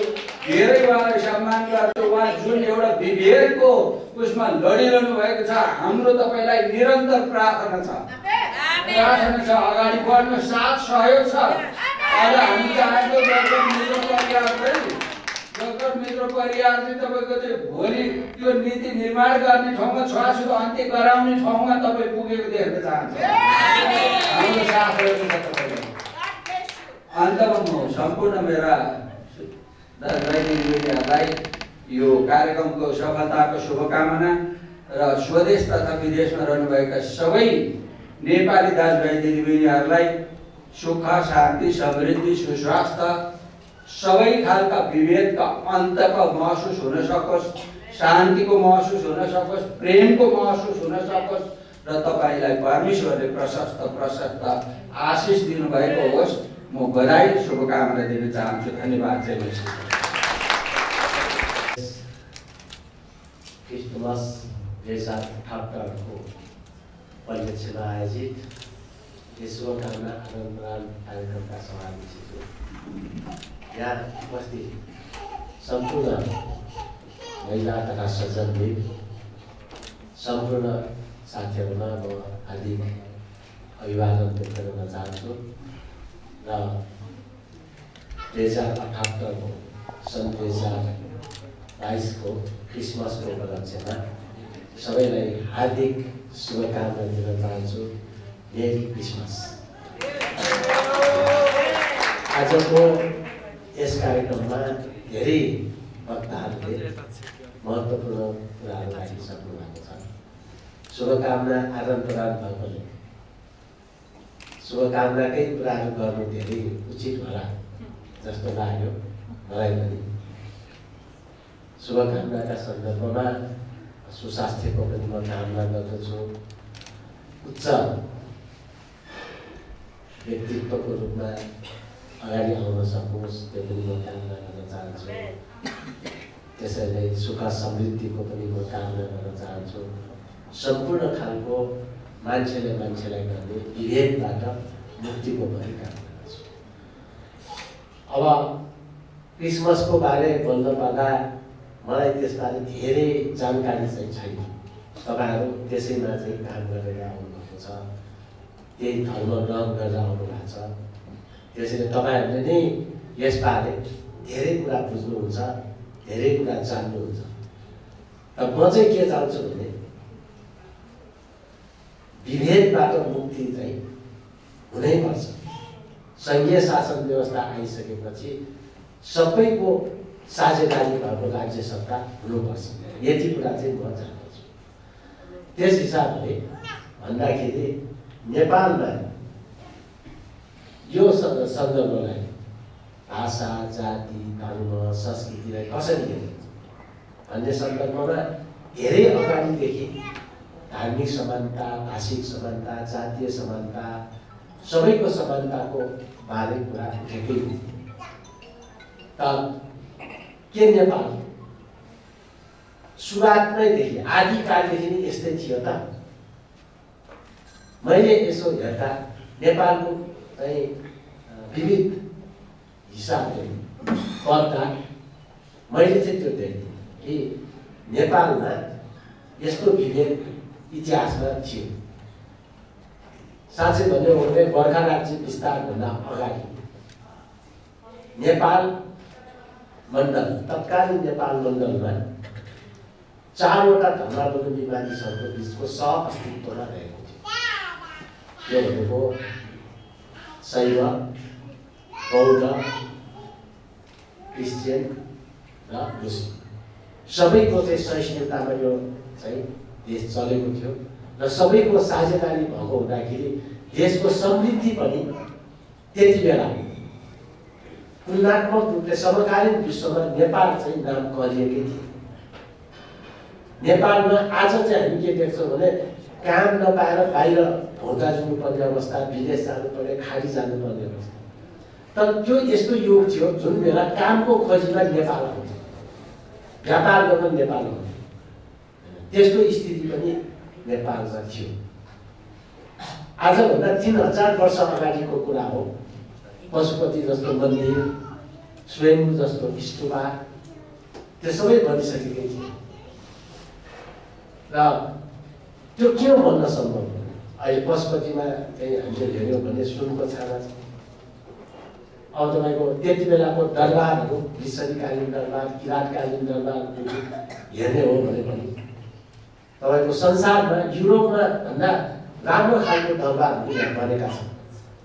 धेरै उहाँलाई सम्मान गर्छु। उहाँ जुन एउटा विभेदको उसमा लडिरहनु भएको छ, हाम्रो तपाईँलाई निरन्तर प्रार्थना छ, अगाडि बढ्नु साथ सहयोग छ। आज हामी चाहेको डाक्टर मित्र परियारले तपाईँको चाहिँ भोलि त्यो नीति निर्माण गर्ने ठाउँमा, छुवाछुत अन्त्य गराउने ठाउँमा तपाईँ पुगेको देख्न चाहन्छ। हाम्रो साथ रहेको छ तपाईँलाई। अन्तमा म सम्पूर्ण मेरा दाजुभाइहरूलाई यो कार्यक्रमको सफलताको शुभकामना र स्वदेश तथा विदेशमा रहनुभएका सबै नेपाली दाजुभाइ दिदीबहिनीहरूलाई सुख, शान्ति, समृद्धि, सुस्वास्थ्य सबै खालका विभेदका अन्तको महसुस हुन सकोस्, शान्तिको महसुस हुन सकोस्, प्रेमको महसुस हुन सकोस् र तपाईलाई परमेश्वरले प्रशस्त आशिष दिनुभएको होस्। म बधाई शुभकामना दिन चाहन्छु। धन्यवाद। जय मसीह। क्रिसमस 2078 को परिप्रेक्ष्यमा आयोजित शुभकामना आदान-प्रदान कार्यक्रमका सभामुखी छु। यहाँ उपस्थित सम्पूर्ण महिला तथा सज्जनले सम्पूर्ण साथीहरूमा म हार्दिक अभिवादन व्यक्त गर्न चाहन्छु र 2078 को सन् 2022 को क्रिसमसको उपलक्ष्यमा सबैलाई हार्दिक शुभकामना दिन चाहन्छु। Merry Christmas. आजको यस कार्यक्रममा धेरै वक्ताहरूले महत्त्वपूर्ण कुराहरू राखिसक्नु भएको छ। शुभकामना आदान-प्रदान भएकोले शुभकामनाकै कुराहरू गर्नु धेरै उचित होला जस्तो लाग्यो मलाई पनि। शुभकामनाका सन्दर्भमा सुस्वास्थ्यको पनि म कामना गर्दछु। उच्च व्यक्तित्वको रूपमा अगाडि आउन सकोस् त्यो पनि म कामना गर्न चाहन्छु। त्यसैले सुख समृद्धिको पनि म कामना गर्न चाहन्छु। सम्पूर्ण खालको मान्छेलाई गर्ने विभेदबाट मुक्तिको पनि कामना गर्छु। अब क्रिसमसको बारे बोल्न पर्दा मलाई त्यसबारे धेरै जानकारी चाहिँ छैन। तपाईहरु त्यसैमा चाहिँ काम गरेर आउनुभएको छ, त्यही धर्म ग्रहण गरेर आउनुभएको छ। त्यसैले तपाईहरुले नै यसबारे धेरै कुरा बुझ्नुहुन्छ, धेरै कुरा जान्नुहुन्छ। र म चाहिँ के चाहन्छु भने विभेदबाट मुक्ति चाहिँ हुनैपर्छ। संघीय शासन व्यवस्था आइसकेपछि सबैको साझेदारी भएको राज्य सत्ता हुनुपर्छ। यति कुरा चाहिँ म चाहन्छु। त्यस हिसाबले भन्दाखेरि नेपालमा यो सन्दर्भलाई भाषा, जाति, धर्म, संस्कृतिलाई कसरी हेर्नुहुन्छ भन्ने सन्दर्भमा धेरै अगाडिदेखि धार्मिक समानता, भाषिक समानता, जातीय समानता, सबैको समानताको बारे कुरा उठेकै हो। त के नेपाल सुरुवातमैदेखि आदिकालदेखि नै यस्तै थियो त? मैले यसो हेर्दा नेपालको चाहिँ विविध हिसाबले पर्दा मैले चाहिँ त्यो देखेँ कि नेपालमा यस्तो विभेद इतिहासमा थियो। साँच्चै भन्यो भने गोर्खा राज्य विस्तारभन्दा अगाडि नेपाल मण्डल, तत्कालीन नेपाल मण्डलमा 4वटा धर्मावलम्बी मानिसहरूको बिचको सह-अस्तित्वमा रहेको थियो। त्यो भनेको शैव, बौद्ध, क्रिस्चियन र मुस्लिम सबैको चाहिँ सहिष्णुतामा यो चाहिँ देश चलेको थियो र सबैको साझेदारी भएको हुँदाखेरि देशको समृद्धि पनि त्यति बेला तुलनात्मक रूपले समकालीन विश्वमा नेपाल चाहिँ नाम कलिएकै थियो। नेपालमा आज चाहिँ हामी के देख्छौँ भने काम नपाएर बाहिर भोटा जानुपर्ने अवस्था, विदेश जानुपर्ने, खाडी जानुपर्ने अवस्था। तर त्यो यस्तो युग थियो जुन बेला कामको खोजीमा नेपाल आउँथ्यो, व्यापार गर्न नेपाल आउँथ्यो। त्यस्तो स्थिति पनि नेपालमा थियो। आजभन्दा 3000 वर्ष अगाडिको कुरा हो। पशुपति जस्तो मन्दिर, स्वयं जस्तो स्तूपा, त्यो सबै बनिसकेकै थियो। र त्यो के भन्न सम्भव? अहिले पशुपतिमा चाहिँ हामीले हेऱ्यौँ भने सुनको छाना छ। अब तपाईँको त्यति बेलाको दरबारहरू, मिसरीकालीन दरबार, किराँतकालीन दरबार हेर्ने हो भने पनि तपाईँको संसारमा युरोपमा भन्दा राम्रो खालको दरबारहरू यहाँ बनेका छन्।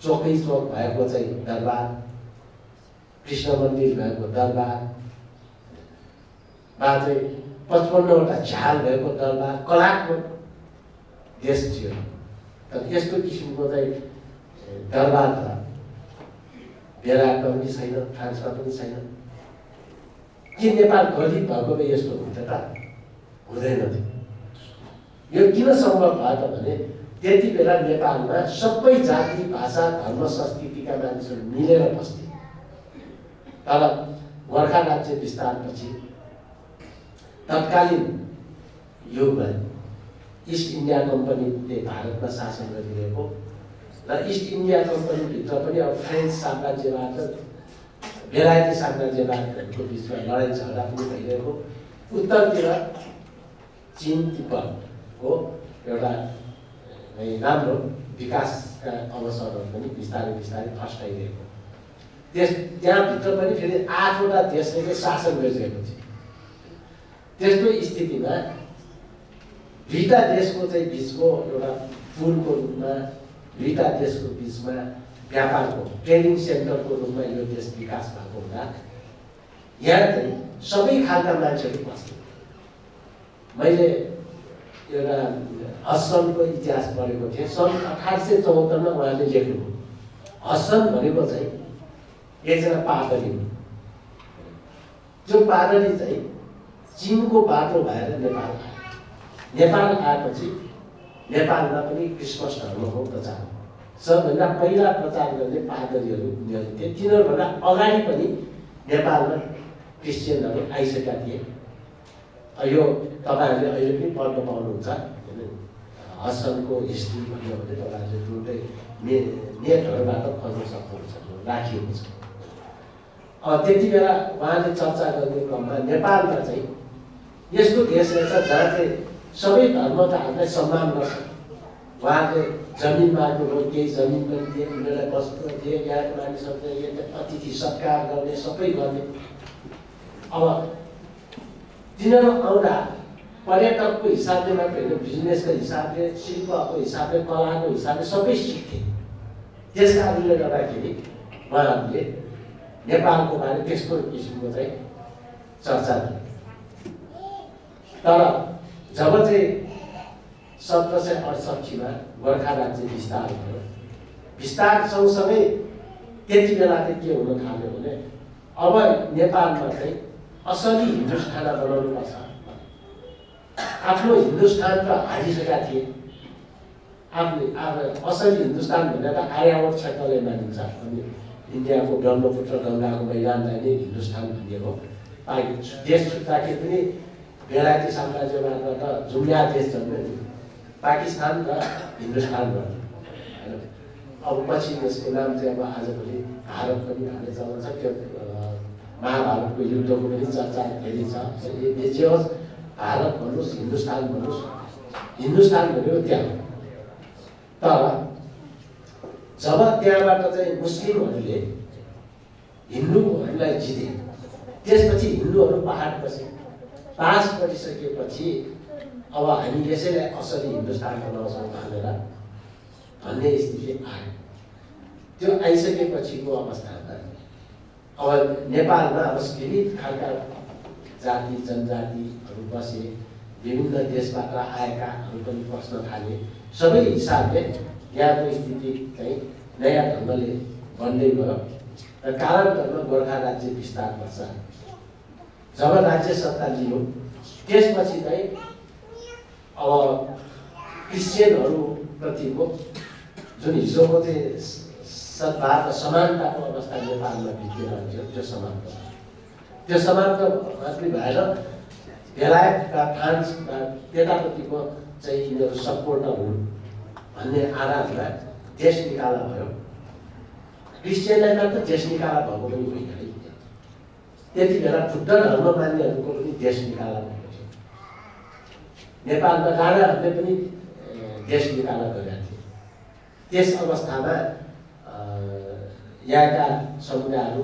चोकै चोक भएको चाहिँ दरबार, कृष्ण मन्दिर भएको दरबार, चाहिँ 55वटा झाल भएको दरबार, कलाको देश थियो। तर यस्तो किसिमको चाहिँ दरबार बेलायतमा पनि छैन, फ्रान्समा पनि छैन। के नेपाल गरिब भएकोले यस्तो हुन्थ्यो त? हुँदैन थियो। यो किन सम्भव भयो त भने त्यति बेला नेपालमा सबै जाति, भाषा, धर्म, संस्कृतिका मानिसहरू मिलेर बस्थे। तर गोर्खा राज्य विस्तारपछि तत्कालीन युगमा इस्ट इन्डिया कम्पनीले भारतमा शासन गरिरहेको र इस्ट इन्डिया कम्पनीभित्र पनि अब फ्रेन्च साम्राज्यवाद र बेलायती साम्राज्यवादहरूको बिचमा लडाइँ झगडा पनि भइरहेको, उत्तरतिर चीन तिब्बतको एउटा राम्रो विकासका अवसरहरू पनि बिस्तारै बिस्तारै फस्टाइरहेको, त्यहाँभित्र पनि फेरि 8वटा देशले चाहिँ शासन गरिरहेको थियो। त्यस्तो स्थितिमा दुईटा देशको चाहिँ बिचको एउटा पुलको रूपमा, दुईटा देशको बिचमा व्यापारको ट्रेडिङ सेन्टरको रूपमा यो देश विकास भएको हुँदा यहाँ चाहिँ सबै खालका मान्छेहरू बस्थे। मैले एउटा हसन इतिहास पढेको थिएँ। सन् 1874 मा उहाँले लेख्नुभयो। हसन भनेको चाहिँ एकजना पादरी हो। जो पादरी चाहिँ चीनको बाटो भएर नेपाल आयो। नेपाल आएपछि नेपालमा पनि क्रिसमस धर्मको प्रचार, सबभन्दा पहिला प्रचार गर्ने पादरीहरू उनीहरू थिए। तिनीहरूभन्दा अगाडि पनि नेपालमा क्रिस्चियनहरू आइसकेका थिए। यो तपाईँहरूले अहिले पनि पढ्न पाउनुहुन्छ। हसनको हिस्ट्री भन्यो भने तपाईँहरूले दुईटै नेटहरूबाट खोज्न सक्नुहुन्छ, राखिएको छ। त्यति बेला उहाँले चर्चा गर्ने क्रममा नेपालमा चाहिँ यस्तो देश रहेछ जहाँ चाहिँ सबै धर्मकाहरूलाई सम्मान गर्छ। उहाँले जमिन माग्नुभयो, केही जमिन पनि दिए, उनीहरूलाई वस्त्र दिए, यहाँको मानिसहरूले अतिथि सत्कार गर्ने, सबै गर्ने। अब तिनीहरू आउँदा पर्यटकको हिसाबले मात्र होइन, बिजनेसको हिसाबले, शिल्पको हिसाबले, कलाको हिसाबले सबै सिक्थे। त्यस कारणले गर्दाखेरि उहाँहरूले नेपालको बारे त्यस्तो किसिमको चाहिँ चर्चा गरे। तर जब चाहिँ 1768 मा गोर्खा राज्य विस्तार भयो, विस्तार सँगसँगै त्यति बेला चाहिँ के हुन थाल्यो भने अब नेपालमा चाहिँ असली हिन्दुस्तान बनाउनु पर्छ। आफ्नो हिन्दुस्तान त हारिसकेका थिए। आफ्नो असली हिन्दुस्तान भनेर आर्यावर्त क्षेत्रलाई मानिन्छ। अनि इन्डियाको ब्रह्मपुत्र गङ्गाको मैदानलाई नै हिन्दुस्तान भनिएको। देश छुट्दाखेरि पनि बेलायती साम्राज्यवादबाट जुम्ल्या देश जन्म्यो। पाकिस्तान र हिन्दुस्तान भयो। अब पछि यसको नाम चाहिँ अब आजभोलि भारत पनि भन्ने चलन छ। त्यो महाभारतको युद्धको पनि चर्चा धेरै छ। जे होस्, भारत भन्नुहोस्, हिन्दुस्तान भन्नुहोस्, हिन्दुस्तान भनेको त्यहाँ हो। तर जब त्यहाँबाट चाहिँ मुस्लिमहरूले हिन्दूहरूलाई जिते, त्यसपछि हिन्दूहरू पहाड बसे। पास गरिसकेपछि अब हामी यसैलाई असली हिन्दुस्तान बनाउँछौँ भनेर भन्ने स्थिति आयो। त्यो आइसकेपछिको अवस्थामा अब नेपालमा अब विविध खालका जाति जनजातिहरू बसे, विभिन्न देशबाट आएकाहरू पनि बस्न थाले। सबै हिसाबले यहाँको स्थिति चाहिँ नयाँ ढङ्गले बन्दै गयो र कालान्तरमा गोर्खा राज्य विस्तार गर्छ। जब राज्य सत्ता लियो त्यसपछि चाहिँ अब क्रिस्चियनहरूप्रतिको जुन हिजोको चाहिँ सद्भाव र समानताको अवस्था नेपालमा भित्रिरहन्थ्यो, त्यो समानता मात्रै भएर बेलायतका फ्रान्सका त्यतापट्टिको चाहिँ यिनीहरू सपोर्टर हुन् भन्ने आधारमा देश निकाला भयो। क्रिस्चियनलाई मात्र देश निकाला भएको पनि होइन है। त्यति बेला बुद्ध धर्म मान्नेहरूको पनि देश निकाला भएको थियो। नेपालमा राणाहरूले पनि देश निकाला गरेका थिए। त्यस अवस्थामा यहाँका समुदायहरू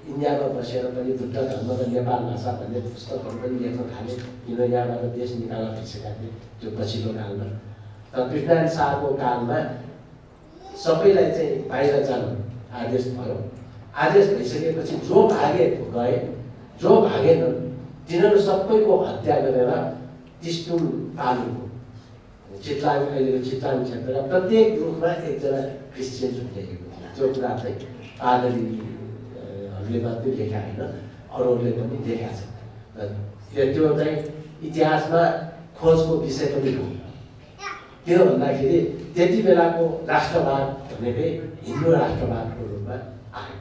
इन्डियामा बसेर पनि बुद्ध धर्म र नेपाल भाषा भन्ने पुस्तकहरू पनि लेख्न थाले। किनभने यहाँबाट देश निकाला भइसकेका थिए त्यो पछिल्लो कालमा। तर पृथ्वीनारायण शाहको कालमा सबैलाई चाहिँ बाहिर जानु आदेश भयो। आदेश भइसकेपछि जो भागे गए, जो भागेनन् तिनीहरू सबैको हत्या गरेर टिस्टुङ पाल्नुभयो। चितलाङ, अहिलेको चितलाङ क्षेत्रका प्रत्येक रुखमा एकजना क्रिस्चियन झुन्डिएको थियो। त्यो कुरा चाहिँ पादरी नेपालीहरूले मात्रै लेखा होइन, अरूहरूले पनि लेखा छ। त्यो चाहिँ इतिहासमा खोजको विषय पनि हो। किन भन्दाखेरि त्यति बेलाको राष्ट्रवाद भनेकै हिन्दू राष्ट्रवादको रूपमा आयो।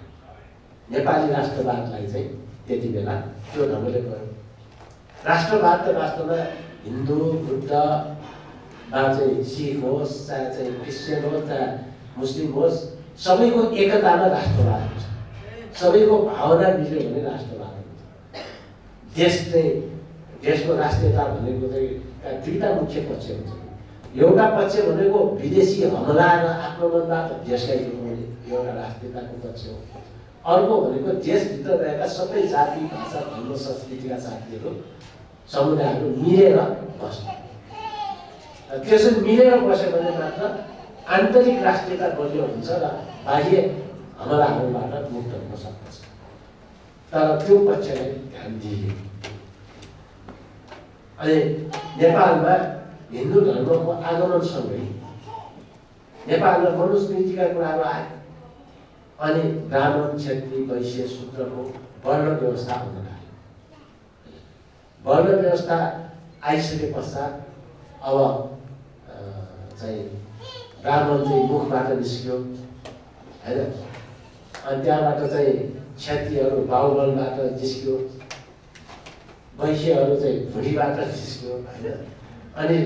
नेपाली राष्ट्रवादलाई चाहिँ त्यति बेला त्यो ढङ्गले गयो। राष्ट्रवाद त वास्तवमा हिन्दू बुद्धमा चाहिँ सिख होस्, चाहे चाहिँ क्रिस्चियन होस्, चाहे मुस्लिम होस्, सबैको एकतामा राष्ट्रवाद हुन्छ। सबैको भावना मिल्यो भने राष्ट्रवाद हुन्छ। देश चाहिँ देशको राष्ट्रियता भनेको चाहिँ दुईवटा मुख्य पक्ष हुन्छ। एउटा पक्ष भनेको विदेशी हमला र आक्रमणबाट देशलाई जोगाउने एउटा राष्ट्रियताको पक्ष हो। अर्को भनेको देशभित्र रहेका सबै जाति, भाषा, धर्म, संस्कृतिका साथीहरू, समुदायहरू मिलेर बस्नु। त्यसरी मिलेर बस्यो भने मात्र आन्तरिक राष्ट्रियता बलियो हुन्छ र बाह्य हमलाहरूबाट मुक्त हुन सक्दछ। तर त्यो पक्षलाई ध्यान दिइयो। अनि नेपालमा हिन्दू धर्मको आगमनसँगै नेपालमा मनुस्मृतिका कुराहरू आए। अनि ब्राह्मण, क्षेत्री, वैश्य, शूद्रको वर्ण व्यवस्था हुन लाग्यो। वर्ण व्यवस्था आइसके पश्चात अब चाहिँ ब्राह्मण चाहिँ मुखबाट निस्क्यो होइन, अनि त्यहाँबाट चाहिँ क्षत्रियहरू बाहुबलबाट निस्क्यो, वैश्यहरू चाहिँ भुँडीबाट निस्क्यो होइन, अनि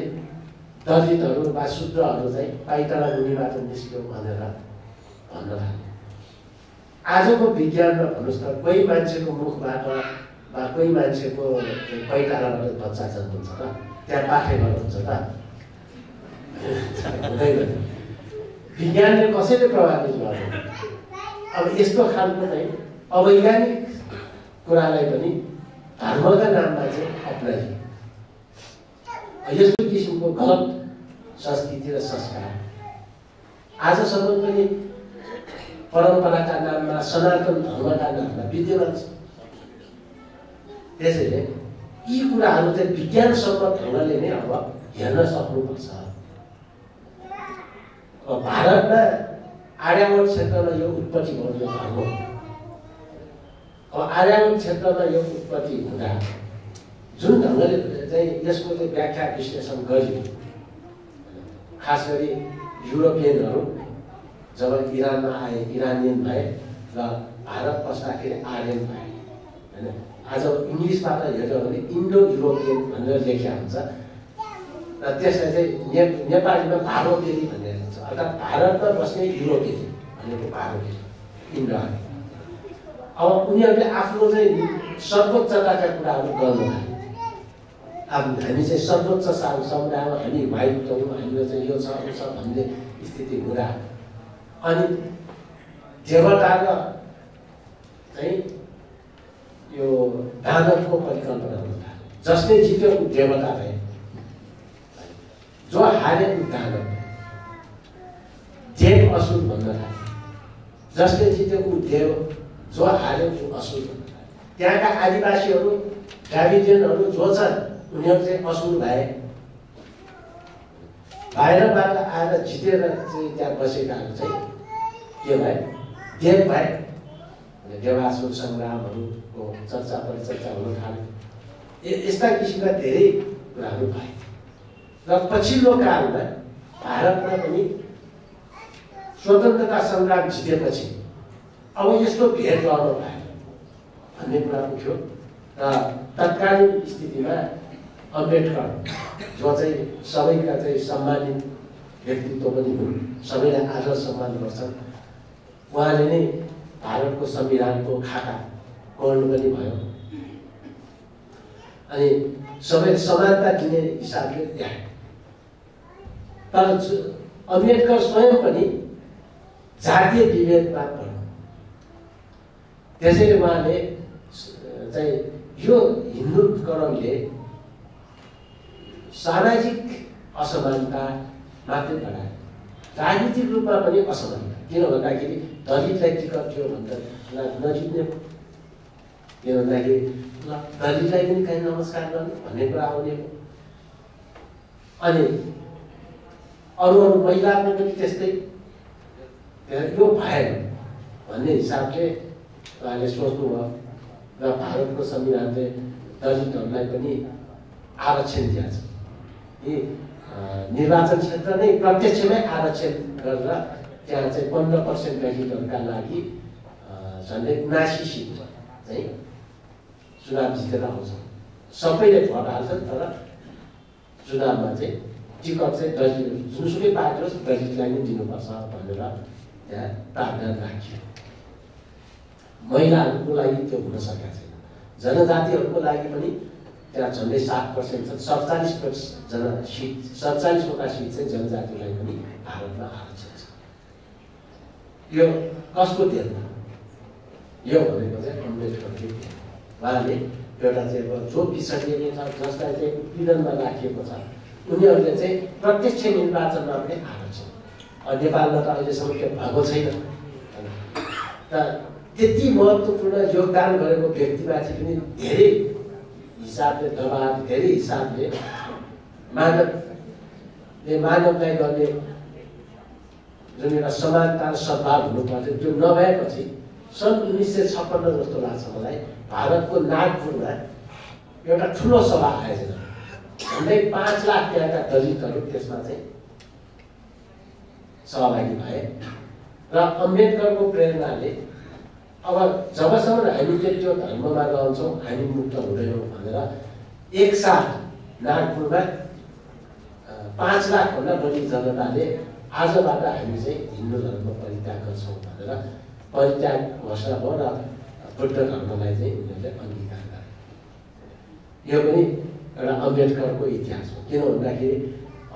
दलितहरू वा शूद्रहरू चाहिँ पाइताला मुनिबाट निस्क्यो भनेर भन्न थाल्यो। आजको विज्ञानमा भन्नुहोस् त, कोही मान्छेको मुखबाट वा कोही मान्छेको पाइतालाबाट बच्चा जन्मन्छ र त्यहाँ पाठेघर हुन्छ त? हुँदैन। विज्ञानले कसैले प्रभावित गर्दैन। अब यस्तो खालको चाहिँ अवैज्ञानिक कुरालाई पनि धर्मका नाममा चाहिँ अप्नाइयो। यस्तो किसिमको गलत संस्कृति र संस्कार आजसम्म पनि परम्पराका नाममा, सनातन धर्मका नाममा विद्यमान छ। त्यसैले यी कुराहरू चाहिँ विज्ञानसम्मत ढङ्गले नै अब हेर्न सक्नुपर्छ। भारतमा आर्यावर्त क्षेत्रमा यो उत्पत्ति भयो यो धर्म। अब आर्यावर्त क्षेत्रमा यो उत्पत्ति हुँदा जुन ढङ्गले चाहिँ यसको चाहिँ व्याख्या विश्लेषण गरियो, खास गरी युरोपियनहरू जब इरानमा आए, इरानियन भए र भारत पस्दाखेरि आर्यन भए होइन। आज इङ्ग्लिसबाट हेर्यो भने इन्डो युरोपियन भनेर लेखिया हुन्छ र त्यसलाई चाहिँ नेपालीमा भारोपेली भनेर हुन्छ। अर्थात् भारतमा बस्ने युरोपियन भनेको भारोपेली, इन्डो आर्यन। अब उनीहरूले आफ्नो चाहिँ सर्वोच्चताका कुराहरू गर्न थाले। अब हामी चाहिँ सर्वोच्च समुदायमा हामी वाइट हौँ, हाम्रो चाहिँ यो छ यो छ भन्ने स्थिति हुँदा अनि देवता र चाहिँ यो दानवको परिकल्पना हुन थाल्यो। जसले जित्यो ऊ देवता भए, जो हारे ऊ दानव भए। देव असुर भन्न थाल्यो। जसले जित्यो ऊ देव, जो हार्यो ऊ असुर भन्न थाल्यो। त्यहाँका आदिवासीहरू, द्राविडियनहरू जो छन् उनीहरू चाहिँ असुर भए। बाहिरबाट आएर जितेर चाहिँ त्यहाँ बसेकाहरू चाहिँ के भए? देव भए। देवासुर सङ्ग्रामहरूको चर्चा परिचर्चा हुन थाल्यो। यस्ता किसिमका धेरै कुराहरू भए र पछिल्लो कालमा भारतमा पनि स्वतन्त्रता सङ्ग्राम जितेपछि अब यस्तो भेद गर्न पाएन भन्ने कुरा उठ्यो र तत्कालीन स्थितिमा अम्बेडकर जो चाहिँ सबैका चाहिँ सम्मानित व्यक्तित्व पनि हुन्, सबैलाई आदर सम्मान गर्छन्, उहाँले नै भारतको संविधानको खाका कोर्नु पनि भयो। अनि सबैले समानता दिने हिसाबले ल्याए। तर अम्बेडकर स्वयं पनि जातीय विभेदमा पर्नु। त्यसैले उहाँले चाहिँ यो हिन्दूकरणले सामाजिक असमानता मात्रै बढायो, राजनीतिक रूपमा पनि असमानता। किन भन्दाखेरि दलितलाई टिकट थियो भन्दा नजित्ने, किन भन्दाखेरि दलितलाई पनि कहीँ नमस्कार गर्नु भन्ने कुरा आउने हो। अनि अरू महिलाको पनि त्यस्तै, यो भएन भन्ने हिसाबले उहाँले सोच्नुभयो र भारतको संविधानले दलितहरूलाई पनि आरक्षण दिएको छ। यी निर्वाचन क्षेत्र नै प्रत्यक्षमै आरक्षण गरेर त्यहाँ चाहिँ 15% दलितहरूका लागि झन्डै 79 सिट चाहिँ चुनाव जितेर आउँछ। सबैले भोट हाल्छन् तर चुनावमा चाहिँ टिकट चाहिँ दलित जुनसुकै पार्टी होस् दलितलाई नै दिनुपर्छ भनेर त्यहाँ प्रावधान राखियो। महिलाहरूको लागि त्यो हुन सकेको छैन। जनजातिहरूको लागि पनि त्यहाँ झन्डै 7% छ। 47% सिट 47वटा सिट चाहिँ जनजातिलाई पनि भारतमा आरक्षण छ। यो कसको देन? यो भनेको चाहिँ अम्बेडकरले उहाँले एउटा चाहिँ अब जो पिछडिएको छ जसलाई चाहिँ उत्पीडनमा राखिएको छ उनीहरूले चाहिँ प्रत्यक्ष निर्वाचनमा पनि आरक्षण। नेपालमा त अहिलेसम्म त्यो भएको छैन। र त्यति महत्त्वपूर्ण योगदान गरेको व्यक्तिमाथि पनि धेरै हिसाबले दबाब, धेरै हिसाबले मानवलाई गर्ने जुन एउटा समानता र सद्भाव हुनुपर्थ्यो त्यो नभएपछि सन् 1956 जस्तो लाग्छ मलाई भारतको नागपुरमा एउटा ठुलो सभा आयोजना, झन्डै 5 लाख त्यहाँका दलितहरू त्यसमा चाहिँ सहभागी भए र अम्बेडकरको प्रेरणाले अब जबसम्म हामीले त्यो धर्ममा रहन्छौँ हामी मुक्त हुँदैनौँ भनेर एकसाथ नागपुरमा 5 लाखभन्दा बढी जनताले आजबाट हामी चाहिँ हिन्दू धर्म परित्याग गर्छौँ भनेर परित्याग घोषणा भयो र बुद्ध धर्मलाई चाहिँ उनीहरूले अङ्गीकार गरे। यो पनि एउटा अम्बेडकरको इतिहास हो। किन भन्दाखेरि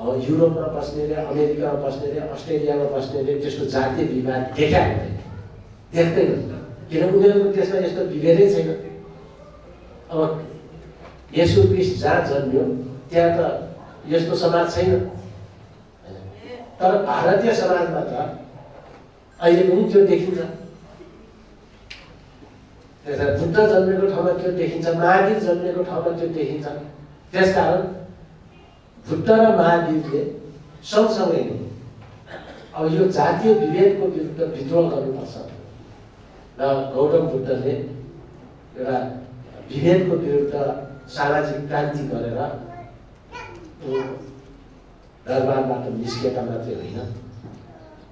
अब युरोपमा बस्नेले, अमेरिकामा बस्नेले, अस्ट्रेलियामा बस्नेले त्यसको जातीय विवाद देखा हुँदैन, देख्दैनन् किन उनीहरूको त्यसमा यस्तो विभेदै छैन। अब येशू क्रिस्ट जहाँ जन्मियो त्यहाँ त यस्तो समाज छैन, तर भारतीय समाजमा त अहिले पनि त्यो देखिन्छ। त्यसलाई बुद्ध जन्मेको ठाउँमा त्यो देखिन्छ, महावीर जन्मेको ठाउँमा त्यो देखिन्छ। त्यसकारण बुद्ध र महावीरले सँगसँगै नै अब यो जातीय विभेदको विरुद्ध विद्रोह गर्नुपर्छ र गौतम बुद्धले एउटा विभेदको विरुद्ध सामाजिक क्रान्ति गरेर दरबारबाट निस्केका मात्रै होइन,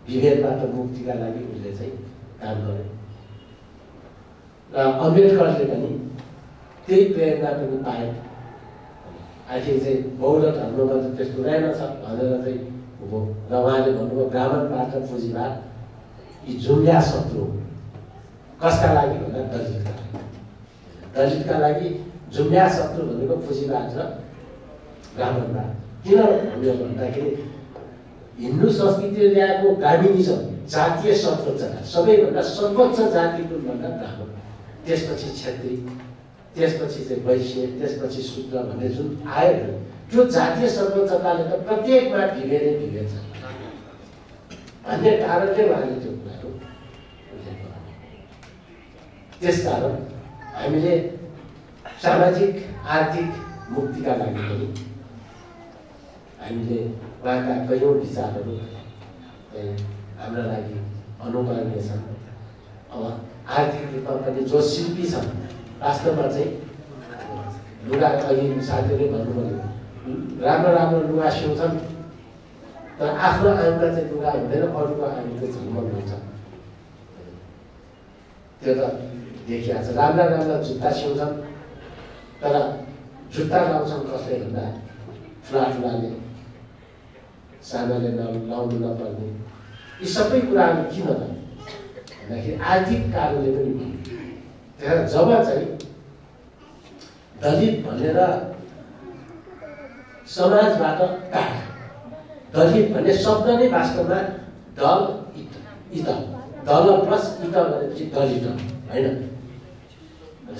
विभेदबाट मुक्तिका लागि उसले चाहिँ काम गरे र अम्बेडकरले पनि त्यही प्रेरणा पनि पाए। आखिर चाहिँ बौद्ध धर्ममा त त्यस्तो रहेनछ भनेर चाहिँ हो र उहाँले भन्नुभयो ब्राह्मणबाट पुँजीवाद यी जुम्ल्या शत्रु कसका लागि भन्दा दलितका लागि। दलितका लागि जुम्ल्या शत्रु भनेको पुँजीवाद र ब्राह्मणवाद। किन भन्यो भन्दाखेरि हिन्दू संस्कृतिले ल्याएको गामिनिजम, जातीय सर्वोच्चता, सबैभन्दा सर्वोच्च जाति कुन भन्दा ब्राह्मण, त्यसपछि क्षेत्री, त्यसपछि चाहिँ वैश्य, त्यसपछि शूद्र भन्ने जुन आयो त्यो जातीय सर्वोच्चताले त प्रत्येकमा विभेदै विभेद छ भन्ने कारणले उहाँले त्यो कुराहरू उल्लेख गर्नु। त्यसकारण हामीले सामाजिक आर्थिक मुक्तिका लागि पनि हामीले उहाँका कयौँ विचारहरू हाम्रा लागि अनुकरणीय छन्। अब आर्थिक रूपमा पनि जो शिल्पी छन् वास्तवमा चाहिँ लुगा, अघि साथीहरूले भन्नुभयो राम्रो राम्रो लुगा सिउँछन् तर आफ्नो आँगमा चाहिँ लुगा हुँदैन, अरूको आँगको झलमल हुन्छ। त्यो त देखिएको छ। राम्रा राम्रा जुत्ता सिउँछन् तर जुत्ता लाउँछन् कसले भन्दा ठुला ठुलाले, सानाले लाउनु नपर्ने। यी सबै कुराहरू किन भन्दाखेरि आर्थिक कारणले पनि भयो। त्यहाँ जब चाहिँ दलित भनेर समाजबाट टाढा, दलित भन्ने शब्द नै वास्तवमा दल इत, दल प्लस इत भनेपछि दलित होइन,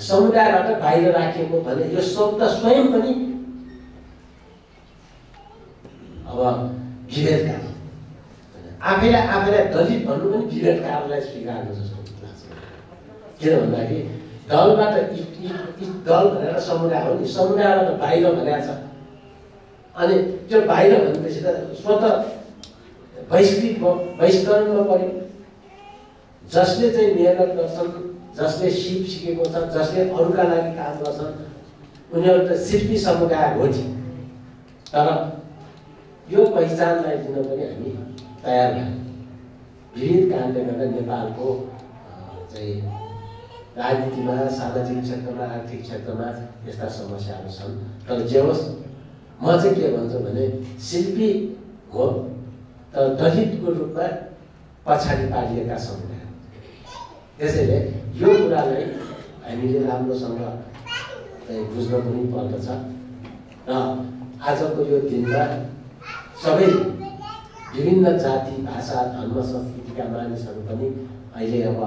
समुदायबाट बाहिर राखिएको भने यो शब्द स्वयं पनि अब विभेदकारी, आफैलाई दलित भन्नु पनि विभेदकारलाई स्वीकार्नु जस्तो लाग्छ। किन भन्दाखेरि दलबाट दल भनेर समुदाय हो नि, समुदायबाट बाहिर भनेको छ अनि त्यो बाहिर भनेपछि त स्वतः बहिष्कृत भयो, बहिष्करणमा पऱ्यो। जसले चाहिँ मेहनत गर्छन्, जसले सिप सिकेको छ, जसले अरूका लागि काम गर्छन्, उनीहरू त शिल्पी समुदाय हो नि। तर यो पहिचानलाई दिन पनि हामी तयार भयौँ। विविध कारणले गर्दा नेपालको चाहिँ राजनीतिमा, सामाजिक क्षेत्रमा, आर्थिक क्षेत्रमा यस्ता समस्याहरू छन्। तर जे होस्, म चाहिँ के भन्छु भने शिल्पी हो तर दलितको रूपमा पछाडि पारिएका समुदाय। त्यसैले यो कुरालाई हामीले राम्रोसँग बुझ्न पनि पर्दछ र आजको यो दिनमा सबै विभिन्न जाति, भाषा, धर्म, संस्कृतिका मानिसहरू पनि अहिले अब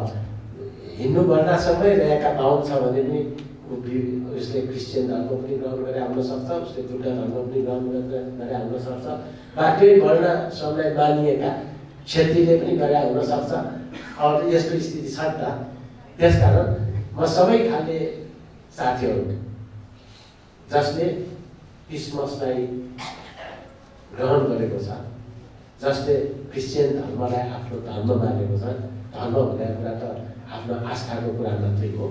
हिन्दू वर्णासँगै रहेका बाहुन छ भने पनि उसले क्रिस्चियन धर्म पनि ग्रहण गरेर आउन सक्छ, उसले बुद्ध धर्म पनि ग्रहण गरेर आउन सक्छ, वा त्यही वर्णसँगै मानिएका क्षेत्रीले पनि गरेर आउन सक्छ। अब यस्तो स्थिति छ नि त। त्यसकारण म सबै खाले साथीहरू जसले क्रिसमसलाई ग्रहण गरेको छ, जसले क्रिस्चियन धर्मलाई आफ्नो धर्म मानेको छ, धर्म भनेको कुरा त आफ्नो आस्थाको कुरा मात्रै हो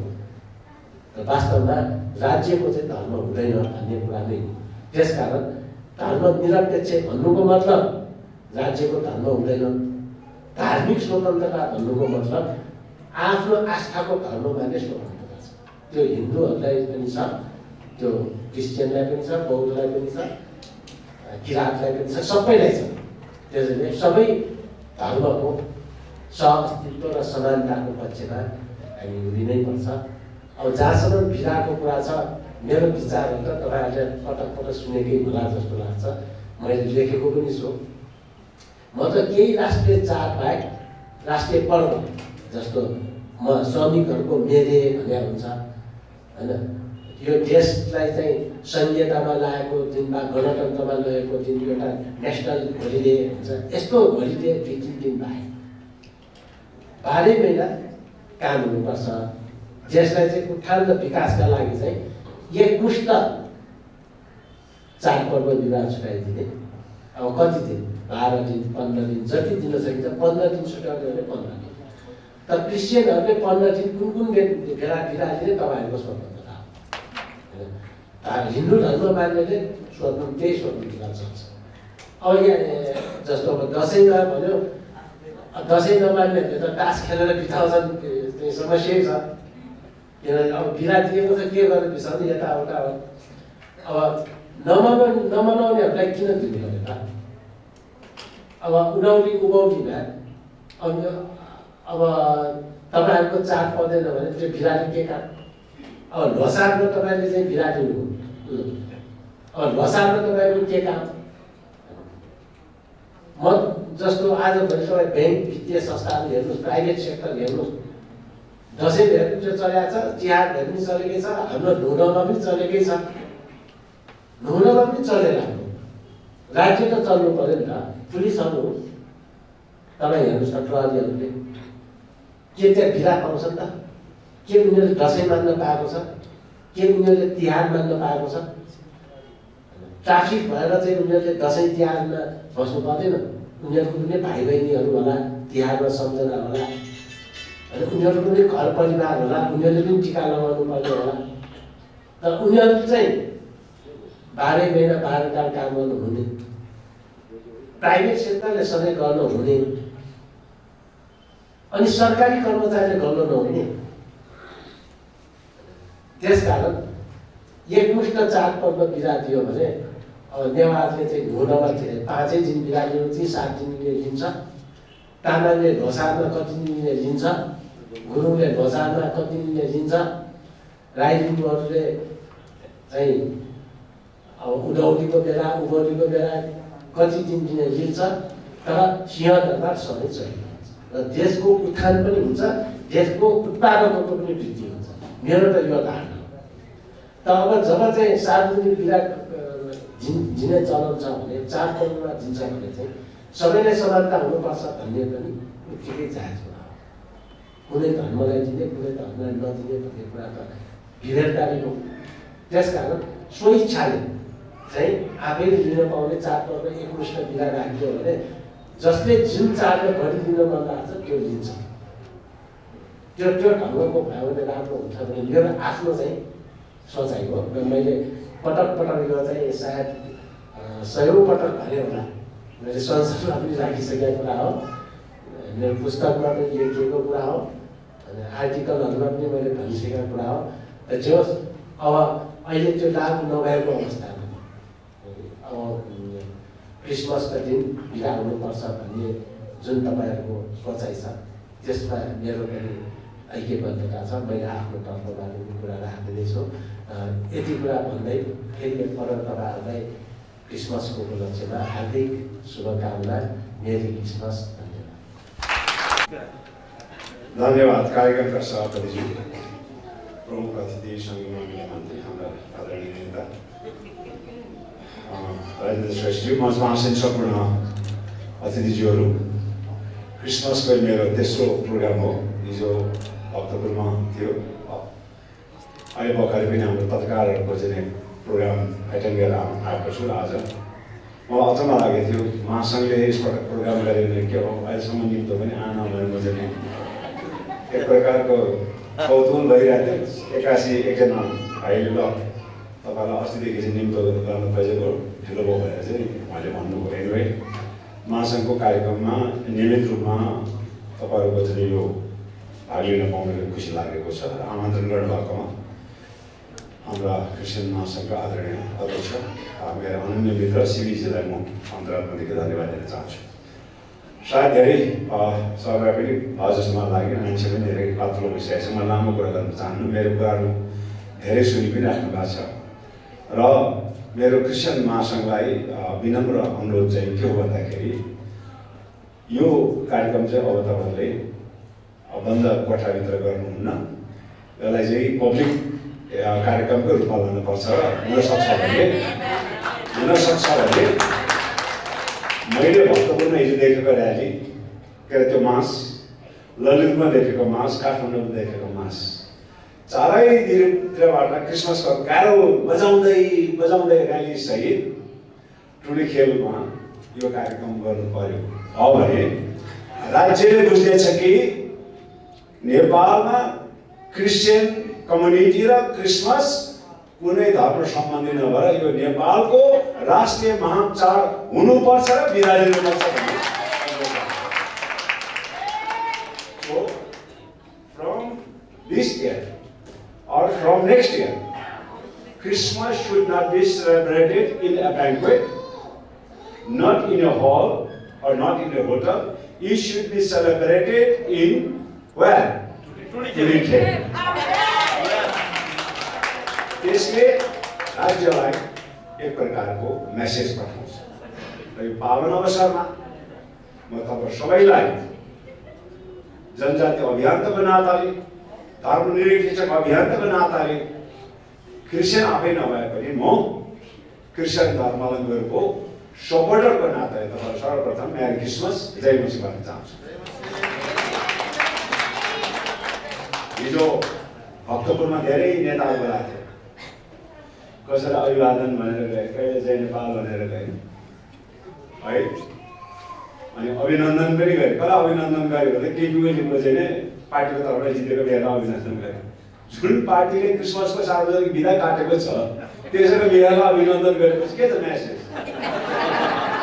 र वास्तवमा राज्यको चाहिँ धर्म हुँदैन भन्ने कुरा नै हो। त्यसकारण धर्म निरपेक्ष भन्नुको मतलब राज्यको धर्म हुँदैन। धार्मिक स्वतन्त्रता भन्नुको मतलब आफ्नो आस्थाको धर्म मान्ने स्वतन्त्रता छ। त्यो हिन्दूहरूलाई पनि छ, त्यो क्रिस्चियनलाई पनि छ, बौद्धलाई पनि छ, किराँतलाई पनि छ, सबैलाई छ। त्यसैले सबै धर्मको सहअस्तित्व र समानताको पक्षमा हामी उभिनै पर्छ। अब जहाँसम्म भिराको कुरा छ, मेरो विचारहरू त तपाईँहरूले पटक पटक सुनेकै होला जस्तो लाग्छ। मैले लेखेको पनि छु। म त केही राष्ट्रिय चाड बाहेक राष्ट्रिय पर्व जस्तो म श्रमिकहरूको मेले भन्ने हुन्छ होइन, यो देशलाई चाहिँ संहितामा लागेको दिन वा गणतन्त्रमा लगेको दिन एउटा नेसनल होलिडे हुन्छ, यस्तो होलिडे 2-3 दिन बाहेक 12 महिना काम हुनुपर्छ। देशलाई चाहिँ उत्थान र विकासका लागि चाहिँ एकमुष्ट चाडपर्व विवाह छुट्याइदिने। अब कति दिन, 12 दिन, 15 दिन, जति दिन सकिन्छ 15 दिन छुट्याउने भने 15 दिन। तर क्रिस्चियनहरूले 15 दिन कुन बेला बिदा दिने तपाईँहरूको स्वतन्त्रता हो। हिन्दू धर्म मान्नेले त्यही स्वतन्त्रता सक्छ। अब यहाँ जस्तो अब दसैँमा भन्यो, दसैँ नमान्नेहरूले त तास खेलेर बिताउँछन्, त्यो समस्या छ। किनभने अब बिदा दिएको छ, के गरेर बिसाउने, यताउता हो। अब नमनाउनेहरूलाई किन दिनु पर्यो त? अब उनौली उभौलीमा अब तपाईँहरूको चाड पर्दैन भने त्यो बिराली के काम? अब ल्होसारमा तपाईँले चाहिँ बिराली हो, अब ल्होसारमा तपाईँको के काम? म जस्तो आजभोलि तपाईँ ब्याङ्क, वित्तीय संस्थाहरू हेर्नुहोस्, प्राइभेट सेक्टर हेर्नुहोस्, दसैँ भेट्नु त्यो चलेको छ, तिहार भेट्नु चलेकै छ, हाम्रो ढुँडोमा पनि चलेकै छ, ढुँडोमा पनि चलेर हाम्रो राज्य त चल्नु पऱ्यो नि त। पुलिसहरू तपाईँ हेर्नुहोस् न, प्रहरीहरूले के त्यहाँ भिरा पाउँछन् त? के उनीहरूले दसैँ मान्न पाएको छ? के उनीहरूले तिहार मान्न पाएको छ? ट्राफिक भएर चाहिँ उनीहरूले दसैँ तिहारमा बस्नु पर्दैन। उनीहरूको पनि भाइ बहिनीहरू होला, तिहारमा सम्झना होला, अनि उनीहरूको पनि घर परिवार होला, उनीहरूले पनि टिका लगाउनु पर्ने होला। तर उनीहरू चाहिँ 12 महिना 12 टाढ काम गर्नु हुने, प्राइभेट सेक्टरले सधैँ गर्नु हुने, अनि सरकारी कर्मचारीले गर्नु नहुने। त्यसकारण एकमुष्ट चाडपर्व बिदा दियो भने अब नेवारले चाहिँ ढुँडोमा 5 दिन बिदा लिनु, 7 दिन लिन्छ। तामाङले ल्होसारमा कति दिन लिन्छ, गुरुङले ल्होसारमा कति दिन लिन्छ, राई लिम्बूहरूले चाहिँ अब उधौलीको बेला, उभौलीको बेला कति दिन लिन्छ। तर सिंहदरबार सधैँ चलिरहन्छ र देशको उत्थान पनि हुन्छ, देशको उत्पादकत्व पनि वृद्धि हुन्छ। मेरो त यो धारणा हो। तर अब जब चाहिँ सार्वजनिक बिदा दिने चलन छ भने, चाडपर्वमा दिन्छ भने चाहिँ सबैलाई समानता हुनुपर्छ भन्ने पनि उत्तिकै जायज कुरा हो। कुनै धर्मलाई दिने, कुनै धर्मलाई नदिने भन्ने कुरा त विभेदकारी हो। त्यसकारण स्वइच्छाले चाहिँ आफैले लिन पाउने चाडपर्व एकमुष्ट बिदा राखिदियो भने जसले जुन चाडमा बढी दिन मन लाग्छ त्यो लिन्छ। त्यो ढङ्गको भयो भने राम्रो हुन्छ भने मेरो आफ्नो चाहिँ सोचाइ हो र मैले पटक यो चाहिँ सायद 100औं पटक भने होला मैले संसदमा पनि राखिसकेको कुरा हो, मेरो पुस्तकमा पनि लेखिएको कुरा हो, अनि आर्टिकलहरूमा पनि मैले भनिसकेको कुरा हो। र जो अब अहिले त्यो लागु नभएको अवस्थामा अब क्रिसमसका दिन बिदा हुनुपर्छ भन्ने जुन तपाईँहरूको सोचाइ छ त्यसमा मेरो पनि ऐक्यबद्धता छ। मैले आफ्नो तर्फबाट पनि कुरा राख्दै नै छु। यति कुरा भन्दै फेरि एकपल्ट तपाईँहरूलाई क्रिसमसको उपलक्ष्यमा हार्दिक शुभकामना। Merry Christmas. धन्यवाद। कार्यक्रमका सभापतिज्यू, प्रमुख अतिथि, सङ्घीय मामिला मन्त्री, हाम्रा आदरणीय नेता राजेन्द्र श्रेष्ठज्यू, मञ्चमा आसीन सम्पूर्ण अतिथिज्यूहरू, क्रिसमसको मेरो तेस्रो प्रोग्राम हो। हिजो भक्तपुरमा थियो, अहिले भर्खरै पनि हाम्रो पत्रकारहरूको चाहिँ प्रोग्राम एटेन्ड गरेर आएको छु। आज मलाई अचम्म लागेको थियो, महासङ्घले यसपटक प्रोग्राम गरेर के हो अहिलेसम्म निम्तो पनि आएन भनेर चाहिँ एक प्रकारको कौतूहल भइरहेको थियो। एक्कासी एकजना भाइले ल तपाईँलाई अस्तिदेखि चाहिँ निम्तो गर्न खोजेको ढिलो भयो भनेर चाहिँ उहाँले भन्नुभयो। एनिवे महासङ्घको कार्यक्रममा नियमित रूपमा तपाईँहरूको चाहिँ यो भाग लिन पाउनु खुसी लागेको छ। आमन्त्रण गर्नुभएकोमा हाम्रा क्रिस्चियन महासङ्घका आदरणीय अध्यक्ष मेरा अनन्य मित्र सिबीजीलाई म अन्तरात्मादेखि धन्यवाद दिन चाहन्छु। सायद धेरै सहभागी पनि भयो जस्तो मलाई लाग्यो, मान्छे पनि धेरै पातलो भइसकेको छ। म लामो कुरा गर्न चाहन्छु, मेरो कुराहरू धेरै सुनि पनि राख्नु भएको छ। र मेरो क्रिस्चियन महासङ्घलाई विनम्र अनुरोध चाहिँ के हो भन्दाखेरि यो कार्यक्रम चाहिँ अब तपाईँहरूले बन्द कोठाभित्र गर्नुहुन्न, यसलाई चाहिँ पब्लिक कार्यक्रमको रूपमा लानुपर्छ। हुनसक्छ भने मैले भक्तपुरमा हिजो देखेको र्याली, के अरे त्यो मास, ललितमा देखेको मास, काठमाडौँमा देखेको मास, चारैतिरबाट क्रिसमसको क्यारोल बजाउँदै र्याली सहित टुडी खेलमा यो कार्यक्रम गर्नु पर्यो। हो भने राज्यले बुझ्नेछ कि नेपालमा क्रिस्चियन कम्युनिटी र क्रिसमस कुनै धर्म सम्बन्धी नभएर यो नेपालको राष्ट्रिय महाचाड हुनुपर्छ र बिराजिनुपर्छ भन्ने। So from this year or from next year, Christmas should not be celebrated in a banquet, not in a hall or not in a hotel. It should be celebrated in where? त्यसले राज्यलाई एक प्रकारको message पठाउँछ। र यो पावन अवसरमा म तपाईँ सबैलाई जनजाति अभियान्तको नाताले, धर्मनिरपेक्ष अभियान्तको नाताले, क्रिस्चियन आफै नभए पनि म क्रिस्चियन धर्मावलम्बीहरूको सपोर्टरको नाताले तपाईँलाई सर्वप्रथम मेरी क्रिसमस जय मसी भन्न चाहन्छु। हिजो भक्तपुरमा धेरै नेताहरू बोलाएको थियो, कसैलाई अभिवादन भनेर गए, कहिले जय नेपाल भनेर गए है, अनि अभिनन्दन पनि गरे। कला अभिनन्दन गऱ्यो भने केपी ओलीको चाहिँ नै पार्टीको तर्फबाट जितेको बेला अभिनन्दन गरे। जुन पार्टीले क्रिसमसको सार्वजनिक बिदा काटेको छ त्यसैको बेलामा अभिनन्दन गरेपछि के त मेसेज,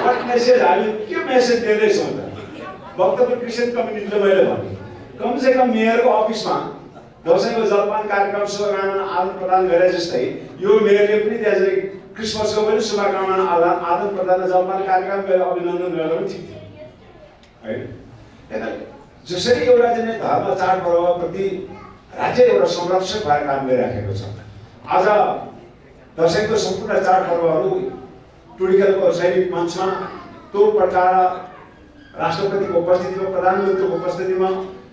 वाट मेसेज, हामी के मेसेज दिँदैछौँ त? भक्तपुर क्रिस्चियन कम्युनिटीले मैले भने कमसेकम मेयरको अफिसमा दसैँको जलपान कार्यक्रम शुभकामना आदान प्रदान गरे जस्तै यो मेयरले पनि त्यहाँ चाहिँ क्रिसमसको पनि शुभकामना आदान प्रदान जलपान कार्यक्रम गरेर अभिनन्दन गरेर पनि ठिक थियो है। जसरी एउटा चाहिँ धर्म चाडपर्वप्रति राज्य एउटा संरक्षक भएर काम गरिराखेको छ। आज दसैँको सम्पूर्ण चाडपर्वहरू टुडीखेलको सैनिक मञ्चमा त्यो प्रकार राष्ट्रपतिको उपस्थितिमा, प्रधानमन्त्रीको उपस्थितिमा,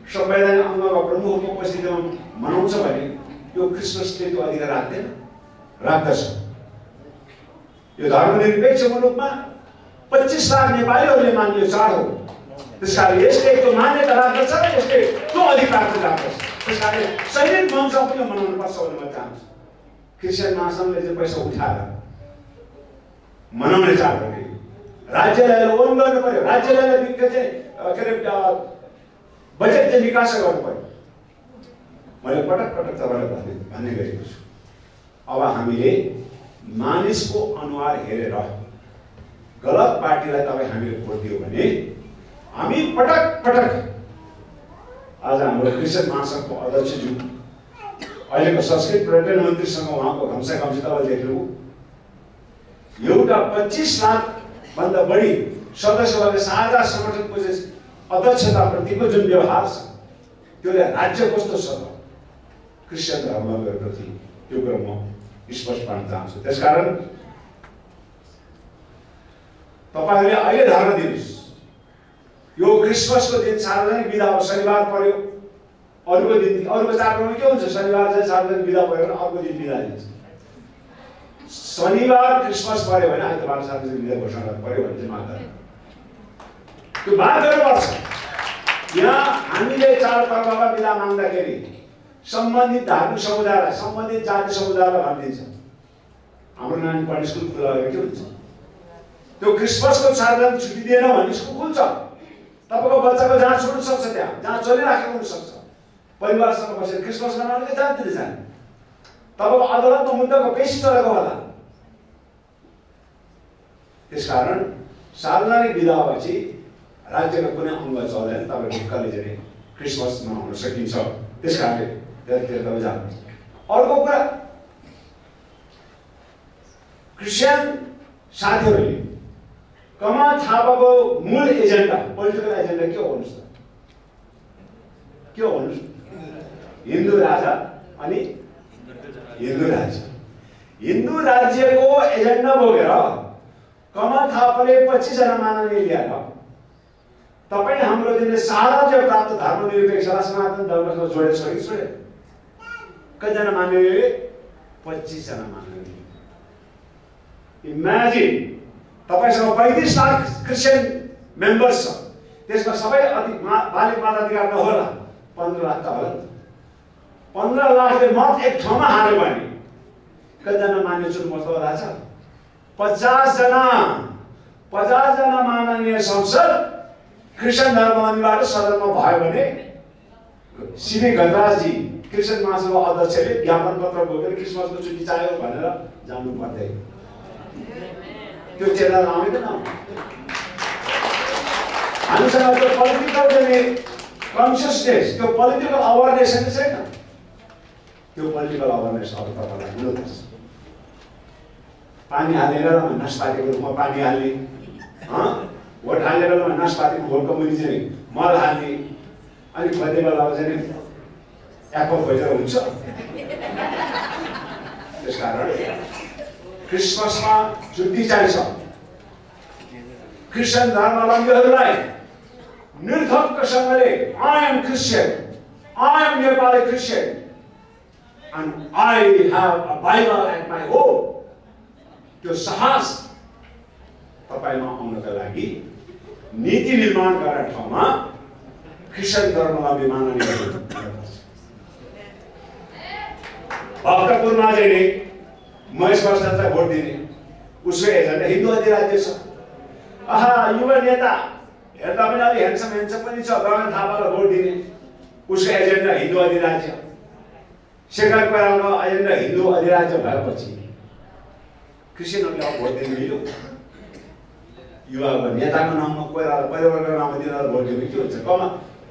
संवैधानिक अङ्गका प्रमुखको उपस्थितिमा मनाउँछ भने यो क्रिसमसले त्यो अधिकार राख्दछ। यो धर्मनिरपेक्ष मुलुकमा 25 लाख नेपालीहरूले मान्ने चाड हो। त्यसकारण यसले त्यो मान्यता राख्दछ र यसले त्यो अधिकार राख्दछ। त्यसकारण सैनिक मञ्चमा पनि मनाउनुपर्छ भन्ने म चाहन्छु। क्रिस्चियन महासङ्घले चाहिँ पैसा उठाएर मनाउने चाड हो। राज्यलाई लोन गर्नु पर्यो, राज्यलाई चाहिँ के अरे बजेट चाहिँ निकास गर्नु पर्यो। मैले पटक पटक तपाईँलाई भन्ने गरेको छु। अब हामीले मानिसको अनुहार हेरेर गलत पार्टीलाई तपाईँ हामीले भोट दियो भने हामी पटक पटक आज हाम्रो कृषक महासङ्घको अध्यक्षज्यू अहिलेको संस्कृति पर्यटन मन्त्रीसँग उहाँको घम्सा घम्सी तपाईँले देख्नु एउटा 25 लाख भन्दा बढी सदस्यहरूले साझा संगठनको अध्यक्षताप्रतिको जुन व्यवहार छ त्यसले राज्य कस्तो छ क्रिस्चियन धर्मावलम्बीहरूप्रति त्यो कुरा म स्पष्ट पार्न चाहन्छु। त्यसकारण तपाईँहरूले अहिले धारणा दिनुहोस् यो क्रिसमसको दिन सार्वजनिक बिदा हो, शनिबार पर्यो, अरूको दिन अरूको चाडपर्वमा के हुन्छ शनिबार चाहिँ सार्वजनिक बिदा पर्यो भने अर्को दिन बिदा दिन्छ। शनिबार क्रिसमस पर्यो भने आइतबार सार्वजनिक बिदा घोषणा गर्नु पर्यो भने चाहिँ माग गर्नु त्यो माग गर्नुपर्छ। यहाँ हामीले चाडपर्वमा बिदा माग्दाखेरि सम्बन्धित धार्मिक समुदायलाई सम्बन्धित जाति समुदायलाई भनिदिन्छ हाम्रो नानी पढ्ने स्कुल खुला भएर के हुन्छ त्यो क्रिसमसको सार्वजनिक छुट्टी दिएन भने स्कुल खुल्छ। तपाईँको बच्चाको जाँच हुन सक्छ, त्यहाँ जाँच चलिराखेको हुनसक्छ, परिवारसँग बसेर क्रिसमस मनाउनले जाँच दिँदै जाने तपाईँको अदालतमा मुद्दाको पेशी चलेको होला। त्यसकारण सार्वजनिक बिदापछि राज्यको कुनै अङ्ग चल्दैन, तपाईँ ढुक्कले चाहिँ क्रिसमस मनाउन सकिन्छ। त्यस कारणले त्यतातिर तपाईँ जानु। अर्को कुरा क्रिस्चियन साथीहरूले कमान थापाको मूल एजेन्डा पोलिटिकल एजेन्डा के हो भन्नुहोस् त? के हो भन्नुहोस्? हिन्दू राजा अनि हिन्दू राज्य। हिन्दू राज्यको एजेन्डा बोकेर कमान थापाले 25 जना माननीय ल्याएर तपाईँ हाम्रो दिने साराज्य प्राप्त धर्मनिरपेक्षलाई सनातन धर्मसँग जोडेछ कि छोडेन? कतिजना माननीय? 25 जना माननीय। इमेजिन तपाईसँग 35 लाख क्रिस्चियन मेम्बर्स छ, त्यसमा सबै बालिक मताधिकार नहोला, 15 लाख त होला। 15 लाखले मत एक ठाउँमा हाल्यो भने कतिजना मान्य चुनाव होला छ? 50 जना माननीय संसद क्रिस्चियन धर्मावलम्बीबाट सदनमा भयो भने सिबी गजराजजी क्रिस्चियन महासभा अध्यक्षले ज्ञापन पत्र बोकेर क्रिसमसको छुट्टी चाहियो भनेर जानु पर्दैन। त्यो चेतना आउँदैन। हामीसँग त्यो पोलिटिकल कन्सियसनेस, त्यो पोलिटिकल अवेरनेस छैन। त्यो पोलिटिकल अवेरनेस अब तपाईँलाई हुनुपर्छ। पानी हाल्ने बेलामा नासपातीको रूपमा पानी हाल्ने, भोट हाल्ने बेलामा नासपातीको भोटको मुनि चाहिँ मल हाल्ने, अनि खोज्ने बेलामा चाहिँ एप्पल खोजेर हुन्छ। त्यसकारण क्रिसमसमा छुट्टी चाहिन्छ। क्रिस्चियन धर्मावलम्बीहरूलाई निर्धक्कसँगले I am Christian, I am Nepali Christian and I have a Bible at my home, त्यो साहस तपाईमा आउनका लागि नीति निर्माण गर्ने ठाउँमा क्रिस्चियन धर्मावलम्बी माननीय भक्तपुरमा चाहिँ महेश बस्नेतलाई भोट दिने उसको एजेन्डा हिन्दू अधिराज्य छ। आहा युवा नेता हेर्दा पनि अलि ह्यान्डसम पनि छ, गगन थापालाई भोट दिने उसको एजेन्डा हिन्दू अधिराज्य। शेखर कोइरालाको एजेन्डा हिन्दू अधिराज्य भएपछि क्रिस्चियनहरूले अब भोट दिनु मिल्यो। युवाको नेताको नाममा कोइराला परिवारको नाममा तिनीहरू भोट दिनु के हुन्छ? कमा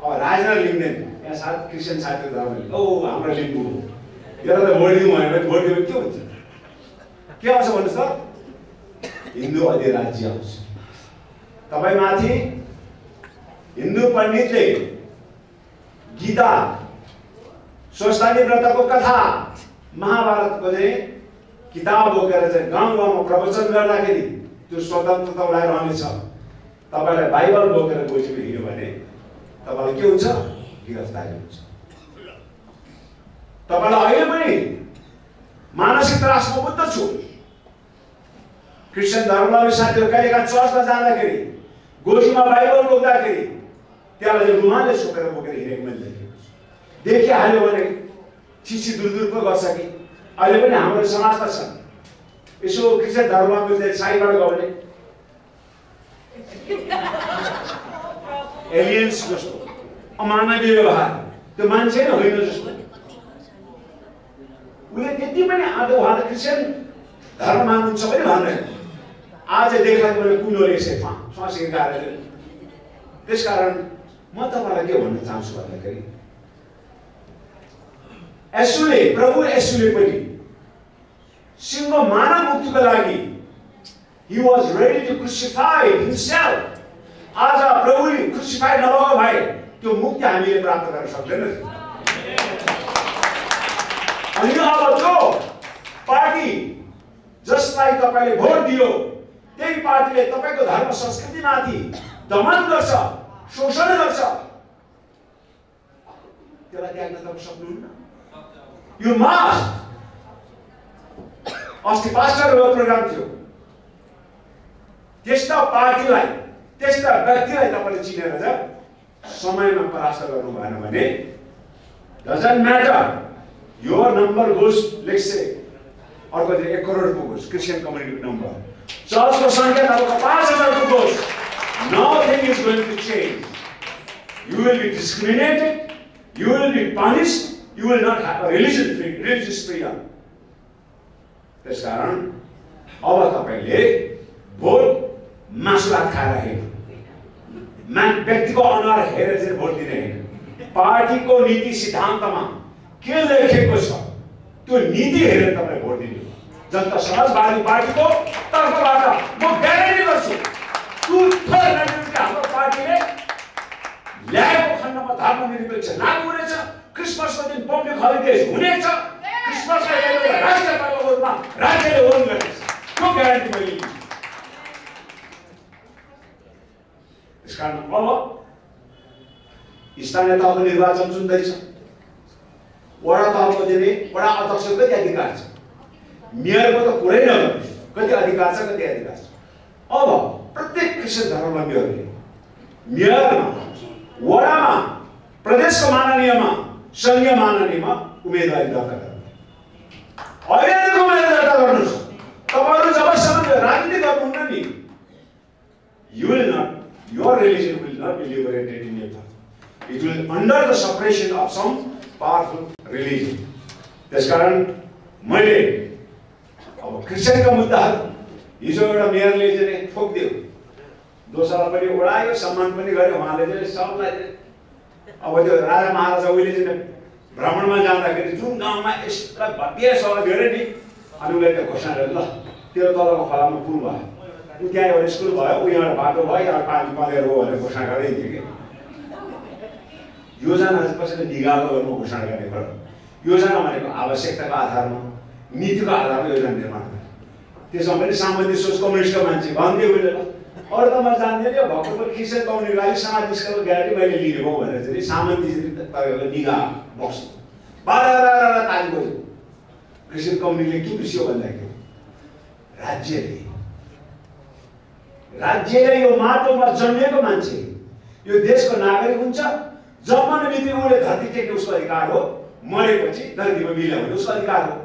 अब राजनगर लिङ्गदेन यहाँ साथ क्रिस्चियन साथीहरू राम्ररी ओ हाम्रो लिम्बू यसलाई त भोट दिउँ भने भोट दिनु के हुन्छ? के आउँछ भन्नुहोस् त? हिन्दू अधिराज्य आउँछ। तपाईमाथि हिन्दू पण्डितले गीता, स्वस्थानी व्रतको कथा, महाभारतको चाहिँ किताब बोकेर चाहिँ गाउँ गाउँमा प्रवचन गर्दाखेरि त्यो स्वतन्त्रता उडाइरहनेछ। तपाईँलाई बाइबल बोकेर गोजीमा हिँड्यो भने तपाईँलाई के हुन्छ? गिरफ्तारी हुन्छ। तपाईँलाई अहिले पनि मानसिक त्रासमा बुझ्द छु। क्रिस्चियन धर्मावलम्बी साथीहरू कहिलेका चर्चमा जाँदाखेरि गोजीमा बाइबल बोक्दाखेरि त्यसलाई रुमालले छोपेर बोकेर हिँडेको मैले देखेको छु। देखिहाल्यो भने चिची दूर पो गर्छ कि अहिले पनि हाम्रो समाजमा छ। यसो क्रिस्चियन धर्मावलम्बी साइडबाट गयो भने एलियन्स जस्तो अमानवीय व्यवहार, त्यो मान्छे नै होइन जस्तो उसले त्यति पनि आज उहाँ त क्रिस्चियन धर्म मान्नुहुन्छ पनि भन्दैन। आज देखाएको मैले कुलोले 105 स्वासी गाएर त्यसकारण म तपाईलाई के भन्न चाहन्छु भन्दाखेरि येशूले प्रभु येशूले पनि सिंह मानव मुक्तिको लागि he was ready to crucify himself। आज प्रभुले क्रुसिफाई नभएको भए त्यो मुक्ति हामीले प्राप्त गर्न सक्दैनौँ। अनि अब जो पार्टी जसलाई तपाईले भोट दियो त्यही पार्टीले तपाईको धर्म संस्कृतिमाथि दमन गर्छ, शोषण गर्छ, त्यसलाई त्याग्न तपाईँ सक्नुहुन्न। You must। अस्ति पास्टरको प्रोग्राम थियो, त्यस्ता पार्टीलाई त्यस्ता व्यक्तिलाई तपाईले चिनेर जा समयमा परास्त गर्नु भएन भने doesn't matter your number goes, let's say अर्को चाहिँ 1 करोड पुगोस् क्रिस्चियन कम्युनिटी नम्बर, चर्चको संख्या तपाईँको 5000 पुगोस्, nothing is going to change। You will be discriminated, you will be punished, you will not have a religious freedom। त्यसकारण अब तपाईले भोट मासुलात खाएर होइन, व्यक्तिको अनुहार हेरेर चाहिँ भोट दिने होइन, पार्टीको नीति सिद्धान्तमा के लेखेको छ त्यो नीति हेरेर तपाईले भोट दिनु। जनता समाजवादी पार्टीको तर्फबाट म ग्यारेन्टी गर्छु हाम्रो पार्टीले ल्याएको खण्डमा धर्मनिरपेक्ष लागू हुनेछ, क्रिसमसको दिन पब्लिक हलिडेज हुनेछ, क्रिसमसलाई राष्ट्रिय पर्वको रूपमा राज्यले ओन गर्नेछ, त्यो ग्यारेन्टी मैले लिन्छु। त्यसकारण अब स्थानीय तहको निर्वाचन चुन्दैछ, वडा तहको दिने वडा अध्यक्षको कति अधिकार छ, मेयरको त कुरै नगर्नुहोस् कति अधिकार छ, कति अधिकार छ। अब प्रत्येक क्रिस्चियन धर्मावलम्बीहरूले मेयरमा, वडामा, प्रदेशको माननीयमा, संघीय माननीयमा उम्मेदवारी दर्ता गर्नु। अहिलेको उम्मेदवारी दर्ता गर्नुहोस्। तपाईहरु जबसम्म राजनीति गर्नुहुन्न नि, you will not, your religion will not be liberated in your thought। It will under the suppression of some powerful religion। त्यसकारण मैले अब क्रिस्चियनको मुद्दाहरु हिजो एउटा मेयरले चाहिँ ठोक्दियो, दोस्रोलाई पनि उडायो, सम्मान पनि गर्यो, उहाँले चाहिँ सबलाई अब त्यो राजा महाराजा उहिले चाहिँ भ्रमणमा जाँदाखेरि जुन गाउँमा यस्ता भव्य सभा धेरै नि, अनि उसले त्यो घोषणा गरे, ल तेरो तलको खोलामा पुल भयो, उ त्यहाँ एउटा स्कुल भयो, उ यहाँ बाटो भयो, यहाँ पानी परेर हो भनेर घोषणा गर्दै थियो कि योजना कसैले निगालो गर्नु घोषणा गर्ने हो। योजना भनेको आवश्यकताको आधारमा, नीतिको आधारमा योजना निर्माण गर्ने। त्यसमा पनि सामाजिक सोच कम्युनिस्टको मान्छे भन्दै उहिले अरू त म जान्दैन, भक्तपुर क्रिस्चियन कम्युनिटीको लागि सामाजिक स्कुलको ग्यारेन्टी मैले लिने हो भनेर चाहिँ सामाजिक तपाईँको निगाह बक्स बाह्र ताली गयो। क्रिस्चियन कम्युनिटीले के बिर्स्यो भन्दाखेरि राज्यले यो माटोमा जन्मेको मान्छे यो देशको नागरिक हुन्छ, जन्मने बित्तिकै उसले धरती टेक्ने उसको अधिकार हो, मरेपछि धरतीमा मिल्यो भने उसको अधिकार हो।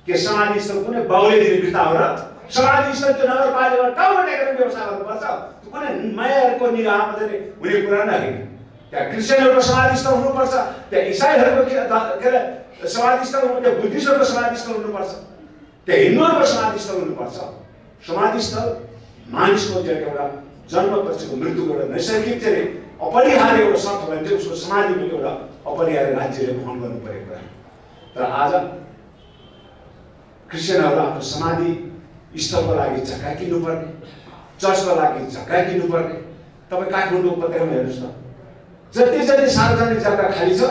के समाज स्तर कुनै बाउले दिने बिर्ता हो र समाज स्तर त्यो नगरपालिका टाउमा टेकेर व्यवस्था गर्नुपर्छ, त्यो कुनै मेयरको निगाहमा चाहिँ हुने कुरा नै होइन। त्यहाँ क्रिस्चियनहरूको समाज स्तर हुनुपर्छ, त्यहाँ इसाईहरूको के अरे समाज स्तर हुनु, त्यहाँ बुद्धिस्टहरूको समाज स्तर हुनुपर्छ, त्यहाँ हिन्दूहरूको समाज स्तर हुनुपर्छ। समाज स्तर मानिसको चाहिँ एउटा जन्मपछिको मृत्युको एउटा नैसर्गिक चाहिँ अपरिहार्य एउटा शर्त भने चाहिँ उसको समाजिक एउटा अपरिहार्य राज्यले ग्रहण गर्नु परेको कुरा। तर आज क्रिस्चियनहरू आफ्नो समाधि स्थलको लागि झक्का किन्नुपर्ने, चर्चको लागि झक्का किन्नुपर्ने। तपाईँ काठमाडौँ उपत्यकामा हेर्नुहोस् न, जति सार्वजनिक जग्गा खाली छ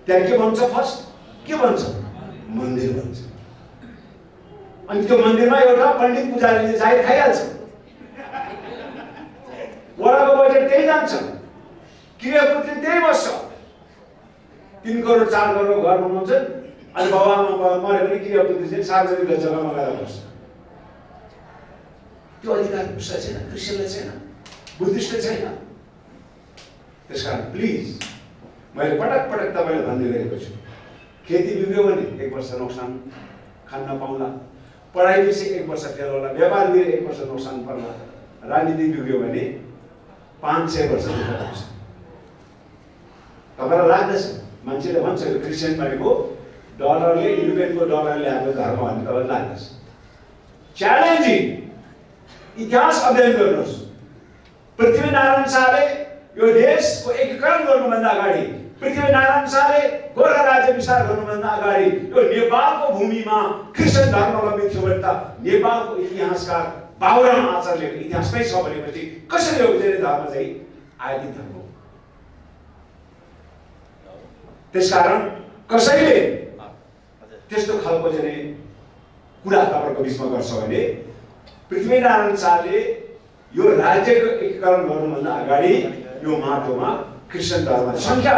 त्यहाँ के भन्छ, फर्स्ट के भन्छ, मन्दिर भन्छ। अनि त्यो मन्दिरमा एउटा पण्डित पुजारीले जागिर खाइहाल्छ, वडाको बजेट त्यही जान्छ, क्रियापुत्री त्यही बस्छ, 3 करोड 4 करोड घर बनाउँछ, अनि बाबुआमा मऱ्यो भने क्रियापुत्री चाहिँ सार्वजनिक जग्गामा गएर बस्छ। त्यो अधिकार उसलाई छैन, क्रिस्चियनलाई छैन, बुद्धिस्टले छैन। त्यसकारण प्लिज मैले पटक पटक तपाईँले भन्दै गरेको छु, खेती बिग्रियो भने 1 वर्ष नोक्सान खान पाउला, पढाइ बिर्से 1 वर्ष फेल होला, व्यापार बिग्रे 1 वर्ष नोक्सान पर्ला, राजनीति बिग्रियो भने 500 वर्ष दुःख पाउँछ। तपाईँलाई लाग्दछ, मान्छेले भन्छ क्रिस्चियन भनेको डलरले युरोपियनको डलरले ल्याएको धर्म भन्ने तपाईँलाई लाग्दछ? च्यालेन्जिङ। इतिहास अध्ययन गर्नुहोस्। पृथ्वीनारायण शाहले यो देशको एकीकरण गर्नुभन्दा अगाडि, पृथ्वीनारायण शाहले गोर्खा राज्य विस्तार गर्नुभन्दा अगाडि यो नेपालको भूमिमा क्रिस्चियन धर्मावलम्बी थियो भने त नेपालको इतिहासकार बाबुराम आचार्यको इतिहासमै छ भनेपछि कसरी हो धेरै धर्म चाहिँ आदि धर्म हो। त्यसकारण कसैले त्यस्तो खालको चाहिँ कुरा तपाईँको बिचमा गर्छ भने पृथ्वीनारायण शाहले यो राज्यको एकीकरण गर्नुभन्दा अगाडि यो माटोमा क्रिस्चियन धर्म सङ्ख्या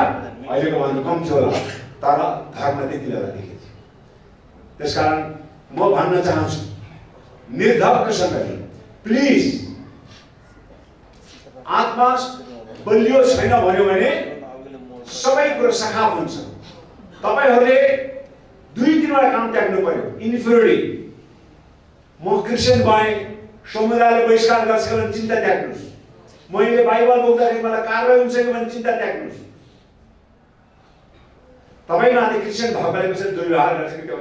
अहिलेको भन्दा कम थियो होला, तर धर्म त्यति बेला देखेको थियो। त्यसकारण म भन्न चाहन्छु निर्धक्कसँगले प्लिज आत्मा बलियो छैन भन्यो भने सबै कुरो सखाप हुन्छ। तपाईँहरूले 2-3 काम त्याग्नु पर्यो। इन्फिरिटी, म क्रिस्चियन भएँ, समुदायले बहिष्कार गर्छ भने चिन्ता त्याग्नुहोस्। मैले बाइबल बोक्दाखेरि मलाई कारवाही हुन्छ कि भने चिन्ता त्याग्नुहोस्। तपाईँमाथि क्रिस्चियन भएकोले कसरी दुर्व्यवहार गर्छ कि त्यो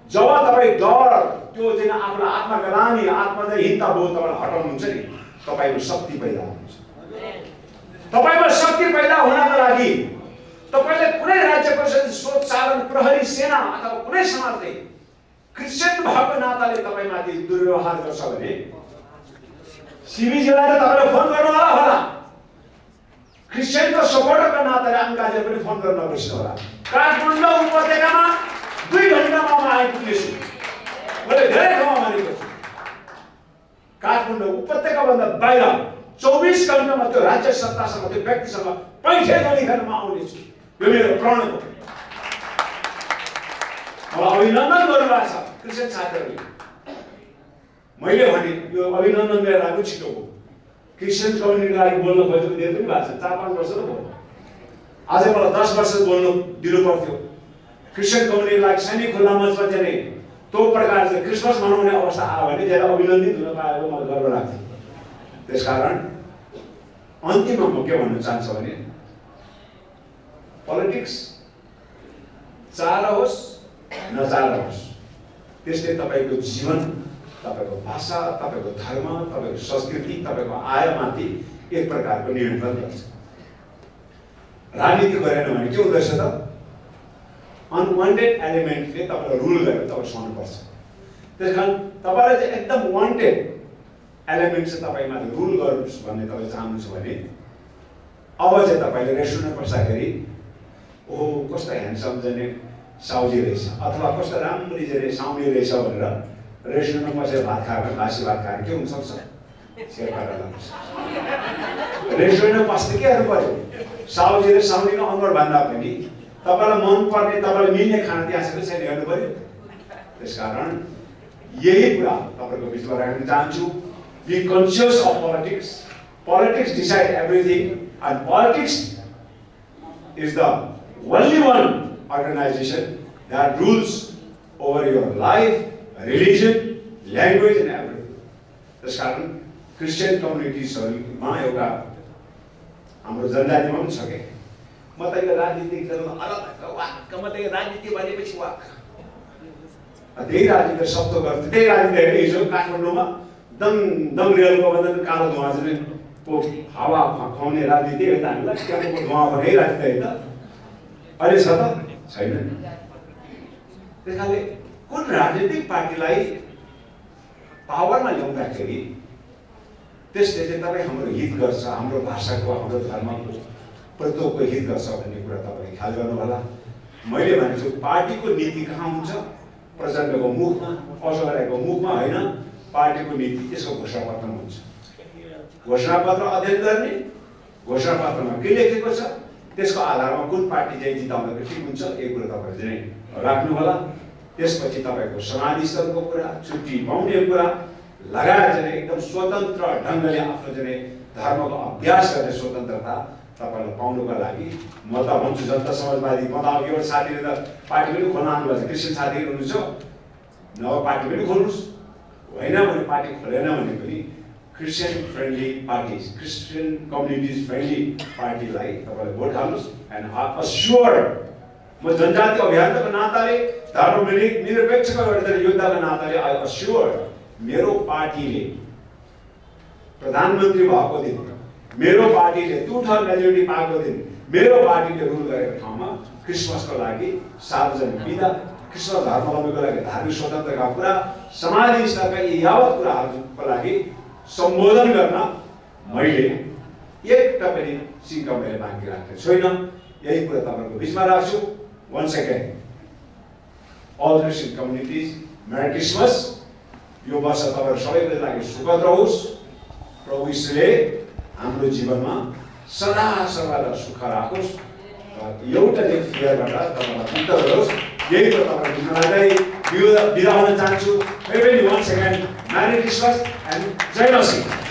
जब तपाईँ डर त्यो चाहिँ आफ्नो आत्मग्लानी आत्महीनता बोध तपाईँलाई हटाउनुहुन्छ नि, तपाईँको शक्ति पैदा हुन्छ। तपाईँमा शक्ति पैदा हुनको लागि तपाईँले कुनै राज्य परिषद स्रोत साधन प्रहरी सेना अथवा कुनै समाजले क्रिस्चियन भएको नाताले तपाईँमाथि दुर्व्यवहार गर्छ भने सिबिजीलाई त तपाईँले फोन गर्नुहोला होला। क्रिस्चियनको सपोर्टरको नाताले अङ्काले पनि फोन गर्न नबिर्स्नु होला। काठमाडौँ उपत्यकामा 2 घण्टामा म आइपुग्नेछु। मैले धेरै ठाउँमा भनेको छु। काठमाडौँ उपत्यकाभन्दा बाहिर 24 घण्टामा त्यो राज्य सत्तासँग त्यो व्यक्तिसँग पैठे नलिकन म आउनेछु। यो मेरो प्रण हो। मलाई अभिनन्दन गर्नुभएको छ क्रिस्चियन साथीहरूले। मैले भने यो अभिनन्दन मेरो लागि छिटो हो। क्रिस्चियन कम्युनिटीको लागि बोल्न खोजेको धेरै पनि भएको छ। 4-5 वर्ष त भयो। अझै मलाई 10 वर्ष बोल्नु दिनु पर्थ्यो। क्रिस्चियन कम्युनिटीलाई सैनिक खुल्ला मञ्चमा चाहिँ त्यो प्रकार चाहिँ क्रिसमस मनाउने अवस्था आयो भने धेरै अभिनन्दित हुन पाएको मलाई गर्व लाग्थ्यो। त्यसकारण अन्तिममा म के भन्न चाहन्छु भने पोलिटिक्स चार होस् नचार होस्, त्यसले तपाईँको जीवन, तपाईँको भाषा, तपाईँको धर्म, तपाईँको संस्कृति, तपाईँको आयमाथि एक प्रकारको नियन्त्रण गर्छ। राजनीति गरेन भने के हुँदछ त? अनवान्टेड एलिमेन्टले तपाईँलाई रुल गरेर तपाईँ सहनुपर्छ। त्यसकारण तपाईँलाई चाहिँ एकदम वान्टेड एलिमेन्ट चाहिँ तपाईँमाथि रुल गर्नुहोस् भन्ने तपाईँ चाहनुहुन्छ भने अब चाहिँ तपाईँले रेस्टुरेन्टमा पस्दाखेरि ओहो कस्तो ह्यान्डसम चाहिँ साउजी रहेछ अथवा कस्तो राम्ररी चाहिँ साउनी रहेछ भनेर रेस्टुरेन्टमा पसेर भात खाएर बासी भात खाएर के हुनसक्छ? शेर्पाएर लाग्छ। रेस्टुरेन्टमा पस्दा के गर्नु पर्यो? साउजी र साउनीको अनुहार भन्दा पनि तपाईँलाई मनपर्ने, तपाईँलाई मिल्ने खाना त्यहाँ छ कि छैन हेर्नु पर्यो। त्यसकारण यही कुरा तपाईँको बिचमा राख्न चाहन्छु। Be conscious of politics. Politics decide everything, and politics is the only one organization that rules over your life, religion, language, and everything. त्यसकारण क्रिस्चियन कम्युनिटिजहरूमा एउटा हाम्रो जनजातिमा पनि छ के म त यो राजनीतिक वाक्क म त यो राजनीति भनेपछि वाक्क त्यही राजनीति शब्द गर्छ। त्यही राजनीति हेर्ने हिजो काठमाडौँमा दङ रेलको भन्दा कालो धुवा चाहिँ हावा खुवाउने राजनीति होइन हामीलाई। त्यहाँको धुवा खुवाउने राजनीति होइन अहिले छ त छैन। त्यस कारणले कुन राजनीतिक पार्टीलाई पावरमा ल्याउँदाखेरि त्यसले चाहिँ तपाईँ हाम्रो हित गर्छ, हाम्रो भाषाको, हाम्रो धर्मको प्रतोकको हित गर्छ भन्ने कुरा तपाईँले ख्याल गर्नु होला। मैले भनेछु पार्टीको नीति कहाँ हुन्छ? प्रचण्डको मुखमा, असोराको मुखमा होइन, पार्टीको नीति त्यसको घोषणापत्रमा हुन्छ। घोषणापत्र अध्ययन गर्ने, घोषणापत्रमा के लेखेको छ, त्यसको आधारमा कुन पार्टी चाहिँ जिताउनको ठिक हुन्छ यो कुरा तपाईँले चाहिँ राख्नु होला। त्यसपछि तपाईँको समाजस्थलको कुरा, छुट्टी पाउने कुरा लगायत चाहिँ एकदम स्वतन्त्र ढङ्गले आफ्नो चाहिँ धर्मको अभ्यास गर्ने स्वतन्त्रता तपाईँलाई पाउनुको लागि म त भन्छु जनता समाजवादी म त अब एउटा साथीले त पार्टी पनि खोल्न आउनुभएको छ, क्रिस्चियन साथीहरू हुनुहुन्छ, नभए पार्टी पनि खोल्नुहोस्, होइन भने पार्टी खोलेन भने पनि Christian friendly parties, Christian communities friendly पार्टीलाई तपाईँले भोट हाल्नुहोस्। एन्ड अस्योर म म जनजाति अभियानको नाताले धर्मनिरपेक्षको एउटा योद्धाको नाताले आई अस्योर मेरो पार्टीले प्रधानमन्त्री भएको दिन, मेरो पार्टीले 2/3 मेजोरिटी पाएको दिन, मेरो पार्टीले रुल गरेको ठाउँमा क्रिसमसको लागि सार्वजनिक बिदा, क्रिसमस धर्मावलम्बीको लागि धार्मिक स्वतन्त्रताका कुरा, समाजी स्तरका यी यावत कुराहरूको लागि सम्बोधन गर्न मैले एउटा पनि सिक्का मैले बाँकी राखेको छैन। यही कुरा तपाईँको बिचमा राख्छु। Once again, all Christian communities, Merry Christmas. यो वर्ष तपाईहरु सबैको लागि सुखद रहोस्। प्रभु ईशुले हाम्रो जीवनमा सदा सर्वदा सुख राखोस् र एउटा चाहिँ फियरबाट तपाईलाई मुक्त गरोस्। यही कुरा तपाईहरुको निम्ति बिदा हुन चाहन्छु। Once again, Merry Christmas and Jay Masih.